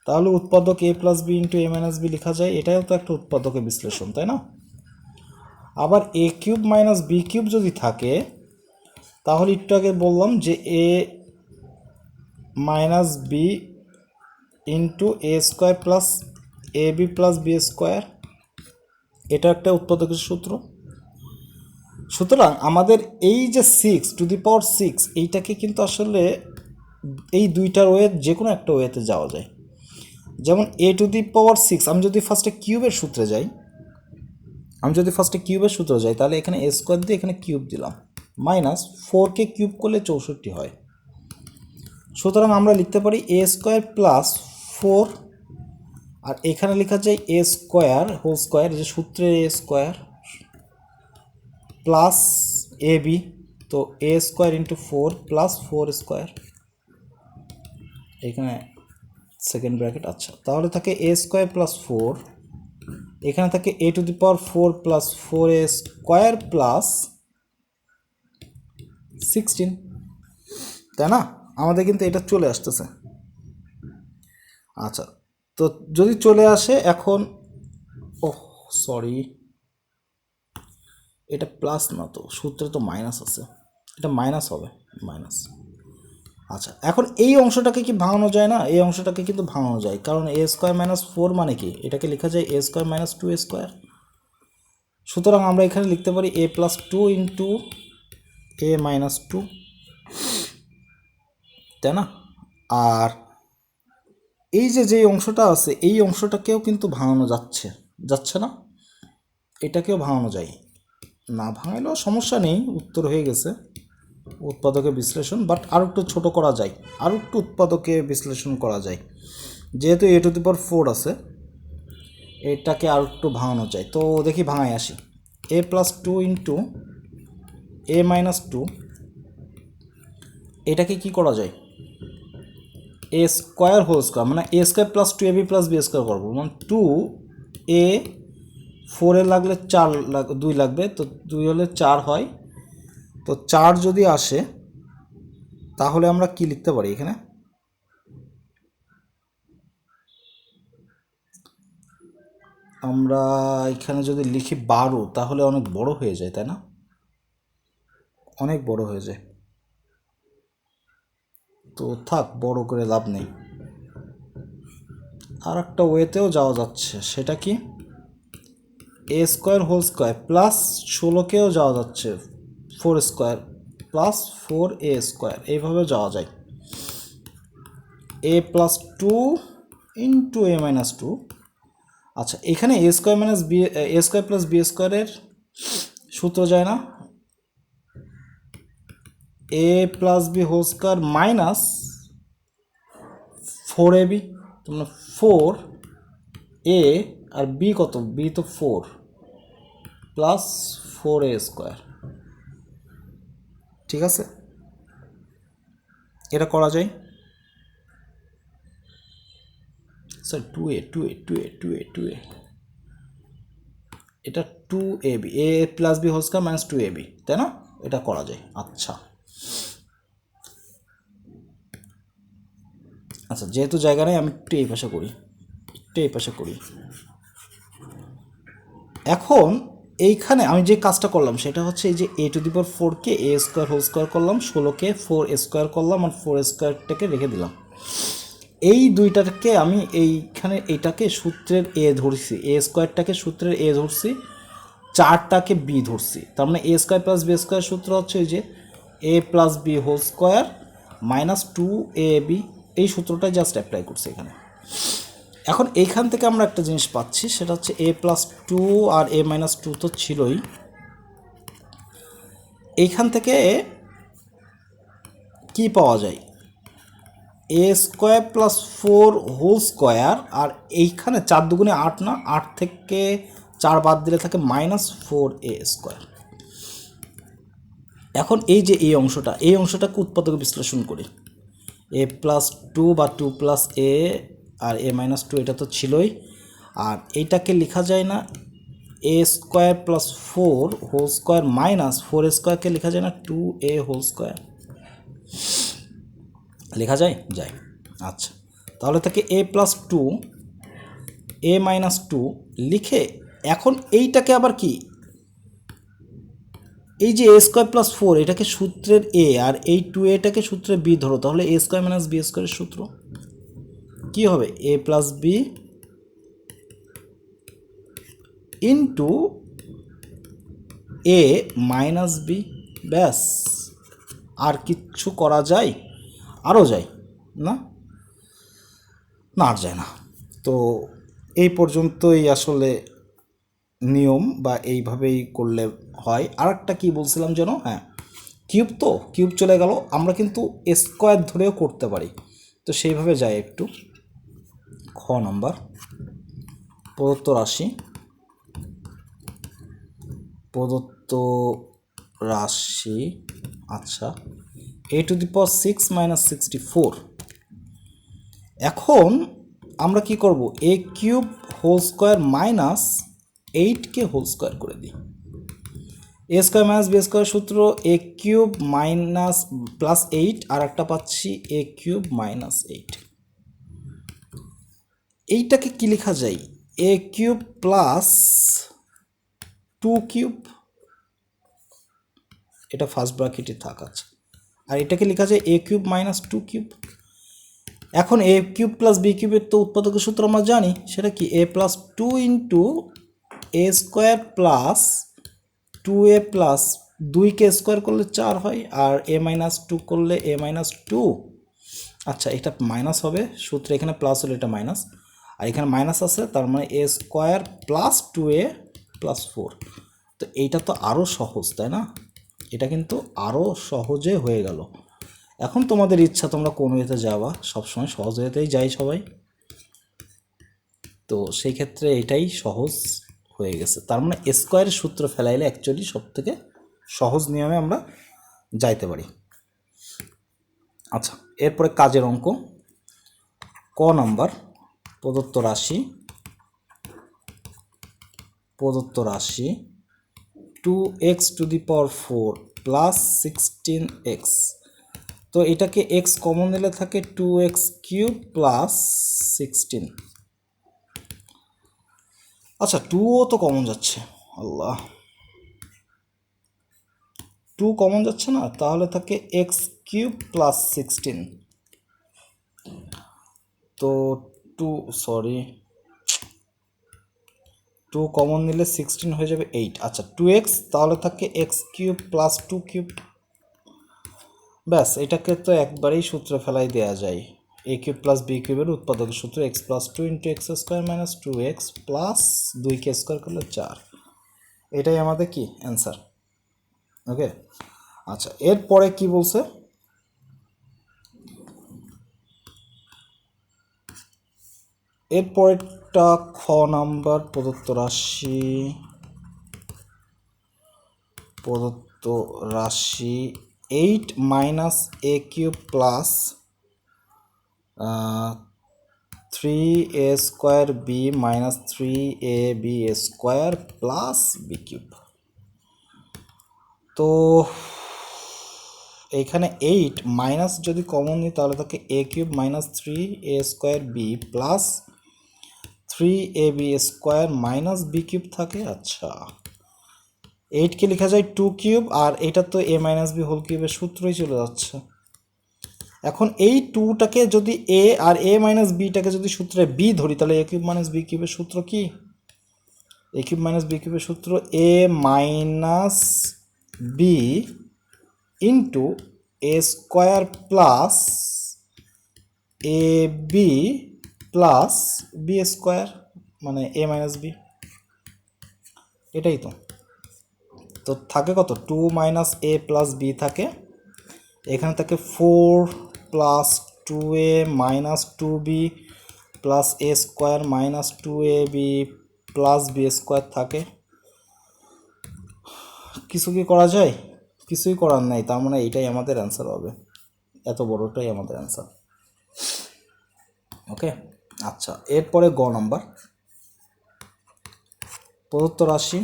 তাহলে উৎপাদক এ plus b into a minus B লেখা যায়, এটাও তো একটা উৎপাদকের বিশ্লেষণ, তাই না? আবার এ কিউব মাইনাস বি কিউব যদি থাকে, তাহলে একটু আগে বললাম যে এ minus B into a square plus a b plus b square, এটা একটা উৎপাদকের সূত্র। সুতরাং আমাদের এই যে 6 টু দি পাওয়ার 6, এইটাকে কিন্তু আসলে এই দুইটার ওয়ে যে কোনো একটা ওয়েতে যাওয়া যায়। যেমন এ টু দি পাওয়ার 6, আমি যদি ফার্স্টে কিউবের সূত্রে যাই, তাহলে এখানে এ স্কোয়ার দিয়ে এখানে কিউব দিলাম, মাইনাস 4কে কিউব করলে 64 হয়। সুতরাং আমরা লিখতে পারি এ স্কোয়ার প্লাস 4, আর এখানে লেখা যায় এ স্কোয়ার হোল স্কোয়ার, যে সূত্রে এ স্কোয়ার প্লাস এ বি, তো এ স্কোয়ার ইন্টু 4 প্লাস 4 স্কোয়ার, এখানে সেকেন্ড ব্র্যাকেট। আচ্ছা, তাহলে থাকে এ স্কোয়ার প্লাস 4 এখানে থাকে a to the power 4 plus 4a square plus 16, তাই না? আমাদের কিন্তু এটা চলে আসতেছে। আচ্ছা, তো যদি চলে আসে এখন, ওহ সরি, এটা প্লাস না, তো সূত্রে তো মাইনাস আছে, এটা মাইনাস হবে, মাইনাস। আচ্ছা, এখন এই অংশটাকে কি ভাঙানো যায় না? এই অংশটাকে কিন্তু ভাঙানো যায়, কারণ a স্কোয়ার মাইনাস 4 মানে কি, এটাকে লেখা যায় a square minus 2a square. সুতরাং আমরা এখানে লিখতে পারি a plus 2 into a minus 2, তাই না? আর এই যে অংশটা আছে, এই অংশটাকেও কিন্তু ভাঙানো যাচ্ছে না? এটাকেও ভাঙানো যায়, না ভাঙাইলেও সমস্যা নেই, উত্তর হয়ে গেছে উৎপাদকে বিশ্লেষণ। বাট আর একটু ছোটো করা যায়, আর একটু উৎপাদকে বিশ্লেষণ করা যায়, যেহেতু a টু দি পাওয়ার 4 আছে, এটাকে আর একটু ভাঙানো যায়। তো দেখি ভাঙাই আসি, a plus 2 into a minus 2, এটাকে কি করা যায়, এ স্কোয়ার হোল স্কোয়ার, মানে a square plus 2ab plus b square করবো, মানে 2a, 4 লাগলে 4 2 লাগবে, তো 2 হলে 4 হয়, তো 4 যদি আসে তাহলে আমরা কি লিখতে পারি এখানে, আমরা এখানে যদি লিখি 12, তাহলে অনেক বড় হয়ে যায়, তাই না? অনেক বড় হয়ে যায়, তো থাক, বড় করে লাভ নেই। আর একটা ওয়েতেও যাওয়া যাচ্ছে, সেটা কি, a square whole square plus 16কেও যাওয়া যাচ্ছে, 4 স্কোয়ার প্লাস 4a স্কোয়ার, এইভাবে যাওয়া যায়। a plus 2 into a minus 2। আচ্ছা, এখানে a square minus b, a square plus b স্কোয়ারের সূত্র যায় না, a plus b whole square minus 4ab, তোমরা 4a আর b কত, b তো 4 প্লাস 4a স্কোয়ার, ঠিক আছে? এটা করা যায়, স্যার 2a, এটা 2ab, a plus b whole square minus 2ab, তাই না? এটা করা যায়। আচ্ছা আচ্ছা, যেহেতু জায়গা নেই, আমি একটু এই পাশে করি, এখন এইখানে আমি যে কাজটা করলাম সেটা হচ্ছে, এই যে a টু দি পাওয়ার 4কে a স্কোয়ার হোল স্কোয়ার করলাম, 16কে 4 স্কোয়ার করলাম, আর 4 স্কোয়ারটাকে রেখে দিলাম। এই দুইটাকে আমি এইখানে এইটাকে সূত্রের a ধরছি, a স্কোয়ারটাকে সূত্রের a ধরছি, 4টাকে b ধরছি, তার মানে a square plus b square সূত্র হচ্ছে এই যে a plus b whole square minus 2ab, এই সূত্রটা জাস্ট অ্যাপ্লাই করছি এখানে। এখন এইখান থেকে আমরা একটা জিনিস পাচ্ছি, সেটা হচ্ছে a প্লাস 2 আর a মাইনাস 2 তো ছিলই, এইখান থেকে কি পাওয়া যায়, a square plus 4 whole square, আর এইখানে 4 দুগুণে 8 না, 8 থেকে 4 বাদ দিলে থাকে মাইনাস 4a স্কোয়ার। এখন এই যে এই অংশটাকে উৎপাদক বিশ্লেষণ করি, a প্লাস 2 বা 2 প্লাস a আর a মাইনাস 2, এটা তো ছিলই, আর এইটাকে লেখা যায় না a square plus 4 whole square minus 4 স্কোয়ারকে লেখা যায় না 2a হোল স্কোয়ার, লেখা যায়? আচ্ছা, তাহলে থাকে a প্লাস 2 a মাইনাস 2 লিখে, এখন এইটাকে আবার কি, এই যে a স্কোয়ার প্লাস 4 এটাকে সূত্রের a, আর এই 2aটাকে সূত্রের b ধরো, তাহলে a স্কোয়ার মাইনাস বি স্কোয়ারের সূত্র কি হবে, a plus b into a minus b, ব্যাস। আর কিচ্ছু করা যায়? আরও যায় না, আর যায় না। তো এই পর্যন্তই আসলে নিয়ম, বা এইভাবেই করলে হয়। আর একটা কী বলছিলাম যেন, হ্যাঁ, কিউব চলে গেল, আমরা কিন্তু স্কোয়ার ধরেও করতে পারি, তো সেইভাবে যাই একটু। খ নাম্বার, প্রদত্ত রাশি, আচ্ছা, a to the power 6 minus 64। এখন আমরা কি করব, a cube whole square minus 8কে হোল স্কোয়ার করে দিই। A square minus B square সূত্র এ কিউব মাইনাস প্লাস 8, আর একটা পাচ্ছি এ কিউব মাইনাস 8। এইটাকে কি লেখা যায়? এ কিউব প্লাস 2 কিউব, এটা ফার্স্ট ব্র্যাকেটে থাক। আছে আর এটাকে লেখা যায় এ কিউব মাইনাস 2 কিউব। এখন এ কিউব প্লাস বি কিউবের তো উৎপাদকের সূত্র আমরা জানি, সেটা কি a plus 2 into a square plus 2a plus 2কে স্কোয়ার করলে 4 হয়, আর এ মাইনাস 2 করলে এ মাইনাস 2। আচ্ছা, এটা মাইনাস হবে সূত্রে, এখানে প্লাস হলে এটা মাইনাস, আর এখানে মাইনাস আছে, তার মানে a square plus 2a plus 4। তো এইটা তো আরও সহজ, তাই না? এটা কিন্তু আরও সহজে হয়ে গেল। এখন তোমাদের ইচ্ছা তোমরা কোন ওয়েতে যাবা, সবসময় সহজ ওয়েতেই যাই সবাই। তো সেই ক্ষেত্রে এটাই সহজ হয়ে গেছে। তার মানে স্কোয়ারের সূত্র ফেলাইলে অ্যাকচুয়ালি সব থেকে সহজ নিয়মে আমরা যাইতে পারি। আচ্ছা, এরপরে কাজের অঙ্ক ক নাম্বার। প্রদত্ত রাশি 2x two the power 4 plus 16x। তো এটাকে x কমন নিলে থাকে 2x কিউব প্লাস 16। আচ্ছা, 2ও তো কমন যাচ্ছে, আল্লাহ 2 কমন যাচ্ছে না, তাহলে থাকে এক্স কিউব প্লাস 16। তো 2 কমন নিলে 16 হয়ে যাবে 8। আচ্ছা, 2x তাহলে থাকে এক্স কিউব প্লাস 2 কিউব। ব্যাস, এটাকে তো একবারেই সূত্রে ফেলাই দেওয়া যায়। এ কিউব প্লাস বি কিউবের উৎপাদকের সূত্র x plus 2 into x square minus 2x plus 2কে স্কোয়ার করলে 4। এটাই আমাদের কি অ্যান্সার। ওকে, আচ্ছা এরপরে কি বলছে? এরপরেরটা খ নাম্বার। প্রদত্ত রাশি 8 minus a cube plus 3a square b minus 3ab square plus b cube. তো এইখানে 8 মাইনাস যদি কমন নিই তাহলে থাকে a cube minus 3a square B plus 3ab square minus b cube থাকে। আচ্ছা, 8কে লেখা যায় 2 কিউব, আর এটা তো এ মাইনাস বি হোল কিউবের সূত্রই চলে যাচ্ছে। এখন এই 2টাকে যদি এ আর এ মাইনাস বিটাকে যদি সূত্রে বি ধরি, তাহলে এ কিউব মাইনাস বি কিউবের সূত্র কি? এ কিউব মাইনাস বি কিউবের সূত্র এ minus B into a square plus a b plus b square, মানে এ মাইনাস বি। এটাই তো থাকে কত? 2 মাইনাস এ প্লাস বি থাকে, এখানে থাকে 4 plus 2a minus 2b plus a square minus 2ab plus b square থাকে। কিছু কি করা যায়? কিছুই করার নাই, তার মানে এইটাই আমাদের অ্যান্সার হবে, এত বড়টাই আমাদের অ্যান্সার। ওকে, আচ্ছা এরপরে গ নাম্বার। প্রদত্ত রাশি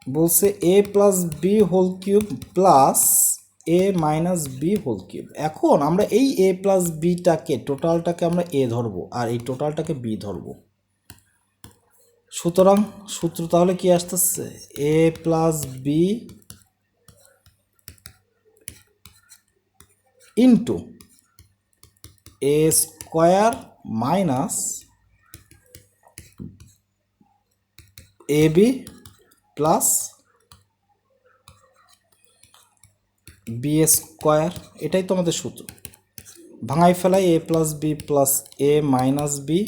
বলছে a plus b whole cube plus a minus B whole cube. এখন আমরা এই এ প্লাস বিটাকে, টোটালটাকে আমরা এ ধরবো আর এই টোটালটাকে বি ধরবো। সুতরাং সূত্র তাহলে কি আসতেছে? A plus b into a square minus a b plus b square. এটাই তো আমাদের সূত্র। ভাঙাই ফেলাই a plus b plus a minus b,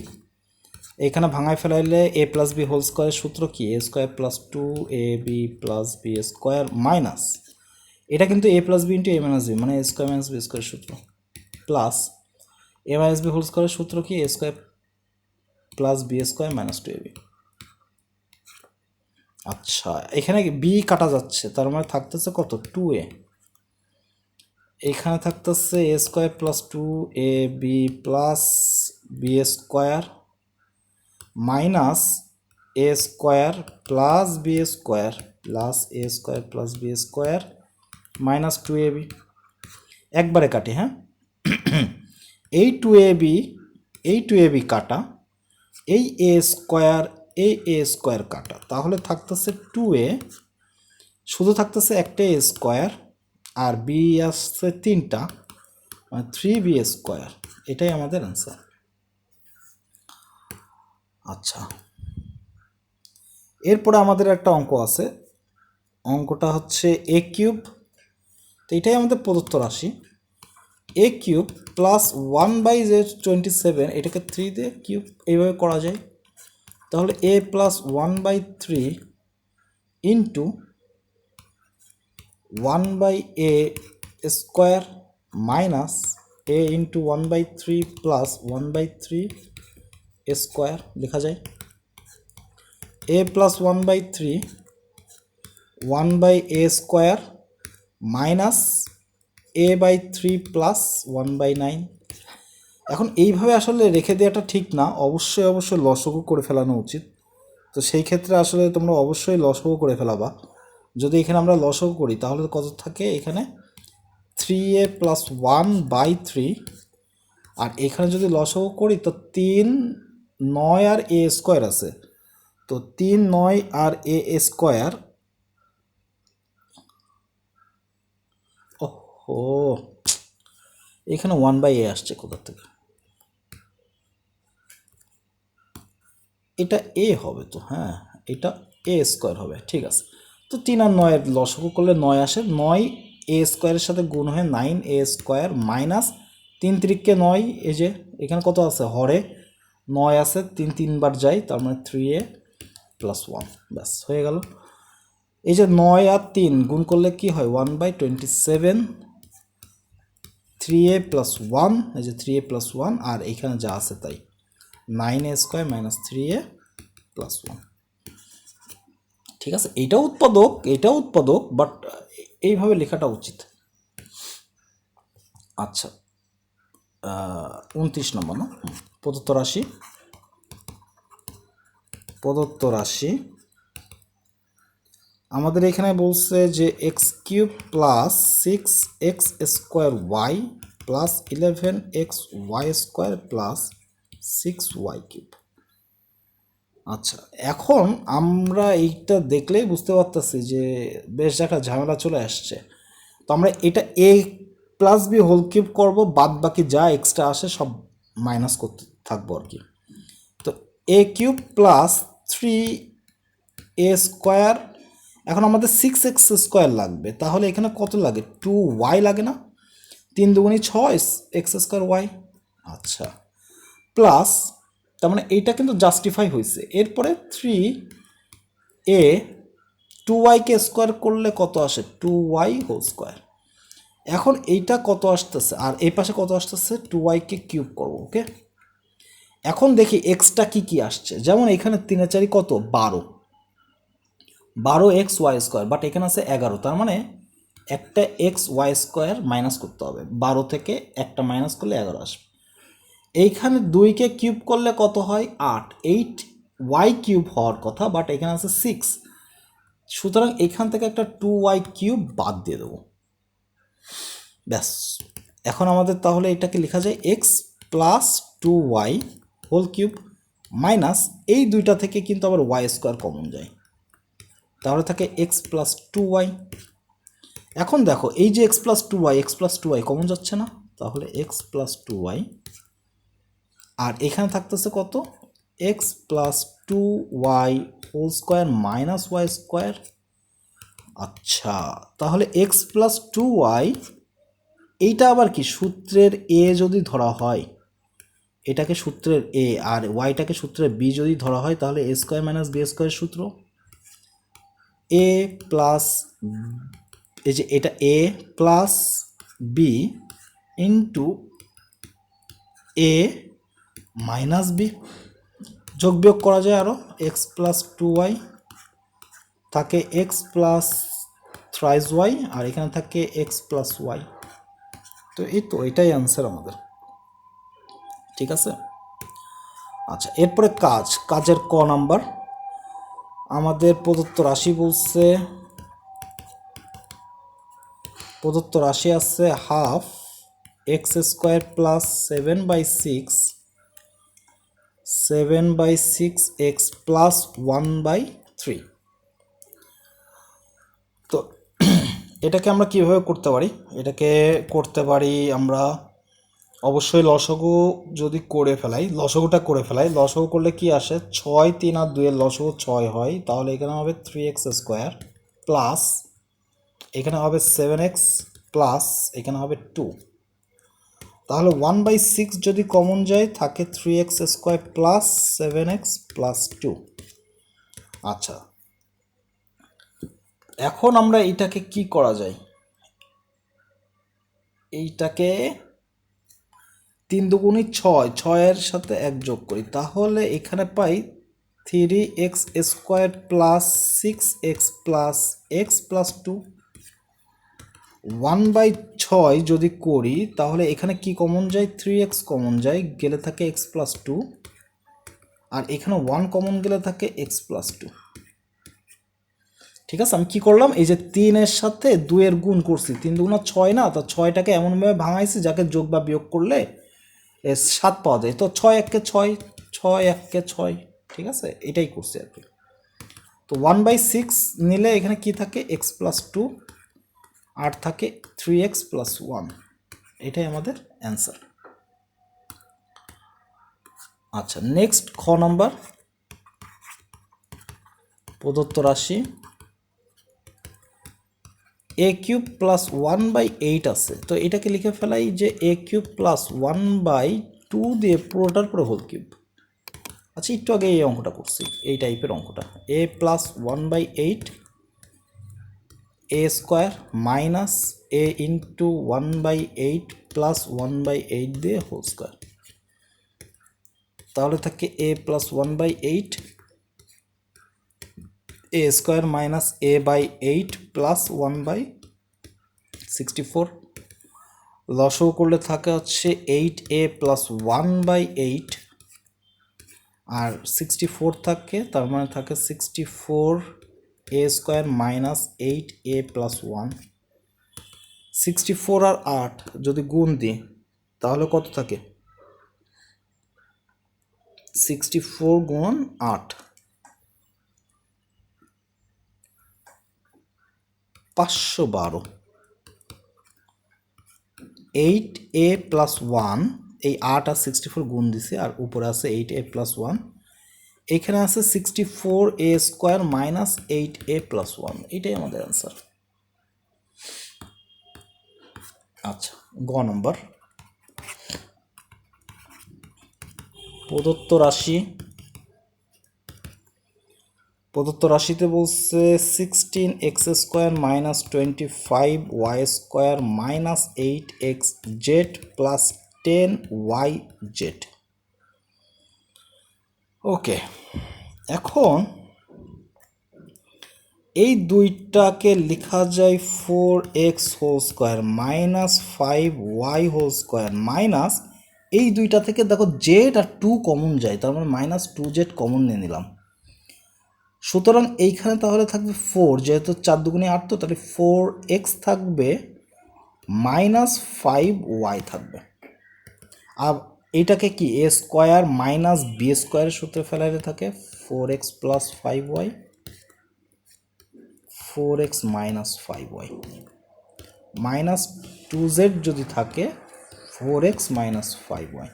এখানে ভাঙাই ফেলাইলে এ প্লাস বি হোল স্কোয়ারের সূত্র কি? A square plus 2ab plus b square minus, এটা কিন্তু a plus b into a minus b, মানে এ স্কোয়ার মাইনাস বি স্কোয়ারের সূত্র, plus a minus B whole স্কোয়ারের সূত্র কি? A square plus b square minus 2ab। আচ্ছা, এখানে বি কাটা যাচ্ছে, তার মানে থাকতেছে কত? 2a। এখানে থাকতেছে a square plus 2ab plus b square minus a square plus b square plus a square plus b square minus 2ab। একবারে কাটি, হ্যাঁ, এই 2ab কাটা, এই এ স্কোয়ার কাটা, তাহলে থাকতেছে 2a, শুধু থাকতেছে একটা এ স্কোয়ার, আর বি আসছে 3টা, মানে 3b স্কোয়ার। এটাই আমাদের অ্যান্সার। আচ্ছা, এরপরে আমাদের একটা অঙ্ক আছে, অঙ্কটা হচ্ছে এ কিউব। তো এটাই আমাদের প্রদত্ত রাশি, এ কিউব প্লাস 1/27, এটাকে 3 দিয়ে কিউব এইভাবে করা যায়। তাহলে a plus 1/3 into 1/a square minus a into 1/3 plus 1/3 square লেখা যায়। A plus 1/3 1/a square minus a/3 plus 1/9। এখন এইভাবে আসলে রেখে দেওয়াটা ঠিক না, অবশ্যই লসগু করে ফেলানো উচিত। তো সেই ক্ষেত্রে আসলে তোমরা অবশ্যই লসগু করে ফেলাবা। যদি এখানে আমরা লসগু করি তাহলে কত থাকে, এখানে 3a প্লাস 1/3, আর এখানে যদি লসগু করি তো 3, 9 আর এ স্কোয়ার আছে, তো 3, 9 আর এ স্কোয়ার, ও এখানে 1/a আসছে কোথা থেকে, এটা এ হবে তো, হ্যাঁ এটা এ স্কোয়ার হবে, ঠিক আছে। তো 3 আর 9 এর লসগু করলে 9 আসে, 9 এ স্কোয়ারের সাথে গুণ হয়ে 9a স্কোয়ার মাইনাস 3 3 9, এই যে এখানে কত আছে, হরে 9 আছে, 3 3বার যায়, তার মানে 3a প্লাস 1, ব্যাস হয়ে গেল। এই যে 9 আর 3 গুণ করলে কি হয়, 1/27, 3a প্লাস 1, এই যে 3a প্লাস 1, আর এখানে যা আছে তাই, 9a square minus 3a plus 1। ঠিক আছে, এটাও উৎপাদক, বাট এইভাবে লেখাটা উচিত। আচ্ছা, 29 নম্বর না, প্রদত্ত রাশি আমাদের এখানে বলছে যে x cube plus 6x square y plus 11x y square plus 6y cube. আচ্ছা, এখন আমরা এইটা দেখলেই বুঝতে পারতেছি যে বেশ একটা ঝামেলা চলে আসছে। তো আমরা এটা এ প্লাস বি হোল কিউব করবো, বাদ বাকি যা এক্সট্রা আসে সব মাইনাস করতে থাকবো আর কি। তো এ কিউব প্লাস 3a স্কোয়ার, এখন আমাদের 6x স্কোয়ার লাগবে, তাহলে এখানে কত লাগে, 2y লাগে না, 3 দুগুণী 6 এক্স স্কোয়ার ওয়াই। আচ্ছা, প্লাস, তার মানে এইটা কিন্তু জাস্টিফাই হয়েছে। এরপরে 3a 2yকে স্কোয়ার করলে কত আসে, 2y হোল স্কোয়ার। এখন এইটা কত আসতেছে, আর এই পাশে কত আসতেছে, 2yকে কিউব করবো, ওকে। এখন দেখি এক্সটা কি আসছে, যেমন এখানে 3 4 কত, 12x ওয়াই স্কোয়ার, বাট এখানে আছে 11, তার মানে একটা এক্স ওয়াই স্কোয়ার মাইনাস করতে হবে, 12 থেকে একটা মাইনাস করলে 11 আসবে। এইখানে 2কে কিউব করলে কত হয়, 8, 8y কিউব হওয়ার কথা, বাট এখানে আছে 6, সুতরাং এখান থেকে একটা 2y কিউব বাদ দিয়ে দেবো, ব্যাস। এখন আমাদের তাহলে এটাকে লেখা যায় x plus 2y whole cube minus, এই দুইটা থেকে কিন্তু আবার ওয়াই স্কোয়ার কমন যায়, তাহলে থাকে এক্স প্লাস 2y। এখন দেখো এই যে এক্স প্লাস 2y কমন যাচ্ছে না, তাহলে এক্স প্লাস 2y, আর এখানে থাকতেছে কত, x plus 2y whole square minus y square. আচ্ছা, তাহলে এক্স প্লাস 2y, এইটা আবার কি, সূত্রের এ যদি ধরা হয়, এটাকে সূত্রের এ আর ওয়াইটাকে সূত্রের বি যদি ধরা হয়, তাহলে a square minus B square সূত্র, এ প্লাস, এই যে এটা এ plus b into a minus B, যোগ বিয়োগ করা যায় আরও, এক্স প্লাস 2y থাকে এক্স প্লাস থ্রাইস ওয়াই, আর এখানে থাকে এক্স প্লাস ওয়াই। তো এই তো এটাই অ্যান্সার আমাদের, ঠিক আছে। আচ্ছা, এরপরে কাজের ক নাম্বার আমাদের প্রদত্ত রাশি আছে half x square plus 7/6 x plus 1/3। তো এটাকে আমরা কিভাবে করতে পারি? এটাকে করতে পারি আমরা অবশ্যই লসাগু যদি লসাগুটা করে ফেলাই। লসাগু করলে কি আসে? 6 3 আর 2 এর লসাগু 6 হয়, তাহলে এখানে হবে 3x² প্লাস এখানে হবে 7x প্লাস এখানে হবে 2। তাহলে 1/6 যদি কমন যায় থাকে 3x² প্লাস 7x প্লাস 2। আচ্ছা, এখন আমরা এইটাকে কি করা যায়? এইটাকে 3 দুগুণী 6, 6-এর সাথে 1 যোগ করি, তাহলে এখানে পাই 3x² plus 6x plus x plus 2। 1/6 যদি করি তাহলে এখানে কি কমন যায়? 3x কমন যায়, গেলে থাকে x প্লাস 2, আর এখানে 1 কমন গেলে থাকে x প্লাস 2। ঠিক আছে, আমি কি করলাম? এই যে 3-এর সাথে 2-এর গুণ করছি, 3 দুগুণা 6 না, তো 6টাকে এমনভাবে ভাঙাইছি যাকে যোগ বা বিয়োগ করলে 7 পাওয়া যায়। তো 6 1 কে 6, 6 1 কে 6, ঠিক আছে, এটাই করছি আর কি। তো 1/6 নিলে এখানে কি থাকে? x প্লাস 2 আর থাকে 3x প্লাস 1। এটাই আমাদের অ্যান্সার। আচ্ছা, নেক্সট খ নাম্বার প্রদত্ত রাশি a³ প্লাস 1/8 আছে। তো এটাকে লিখে ফেলাই যে a³ প্লাস 1/2 দিয়ে পুরোটার পরে হোল কিউব। আচ্ছা, একটু আগে এই অঙ্কটা করছি, এই টাইপের অঙ্কটা। a plus 1/8 a² minus a into 1/8 plus 1/8 দিয়ে হোল স্কোয়ার। তাহলে থাকে a plus 1/8 a² minus a/8 plus 1/64। লসাগু করলে থাকে হচ্ছে 8a প্লাস 1/8 আর 64 থাকে, তার মানে থাকে 64a² মাইনাস 8a প্লাস 1। 64 আর 8 যদি গুণ দিই তাহলে কত থাকে? 64 গুণ 8, 512। 8a প্লাস 1, এই 8 আর 64 গুণ দিছে, আর উপরে আছে 8a প্লাস 1, এখানে আছে 64a² মাইনাস 8a প্লাস 1। এটাই আমাদের অ্যান্সার। আচ্ছা, গ নম্বর প্রদত্ত রাশিতে বলছে 16x² minus 25y² minus 8xz plus 10yz। ওকে, এখন এই দুইটাকে লেখা যায় 4x whole square minus 5y² minus এই দুইটা থেকে দেখো জেড আর 2 কমন যায়, তার মানে মাইনাস 2z কমন নিয়ে নিলাম। সুতরাং এইখানে তাহলে থাকবে 4, যেহেতু 4 দুগুণে 8, তো তাহলে 4x থাকবে মাইনাস 5y থাকবে। আর এইটাকে কি a² মাইনাস b² সূত্রে ফেলাইলে থাকে 4x plus 5y, 4x minus 5y minus 2z যদি থাকে 4x মাইনাস 5y।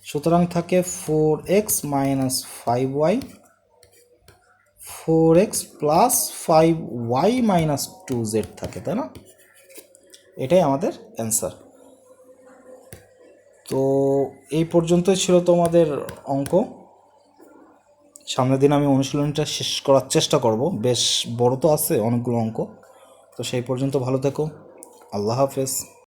সুতরাং থাকে 4x minus 5y, 4x plus 5y minus 2z থাকে, তাই না? এটাই আমাদের অ্যান্সার। তো এই পর্যন্তই ছিল তোমাদের অঙ্ক। সামনের দিন আমি অনুশীলনটা শেষ করার চেষ্টা করব, বেশ বড় তো আছে অনেকগুলো অঙ্ক। তো সেই পর্যন্ত ভালো থেকো, আল্লাহ হাফেজ।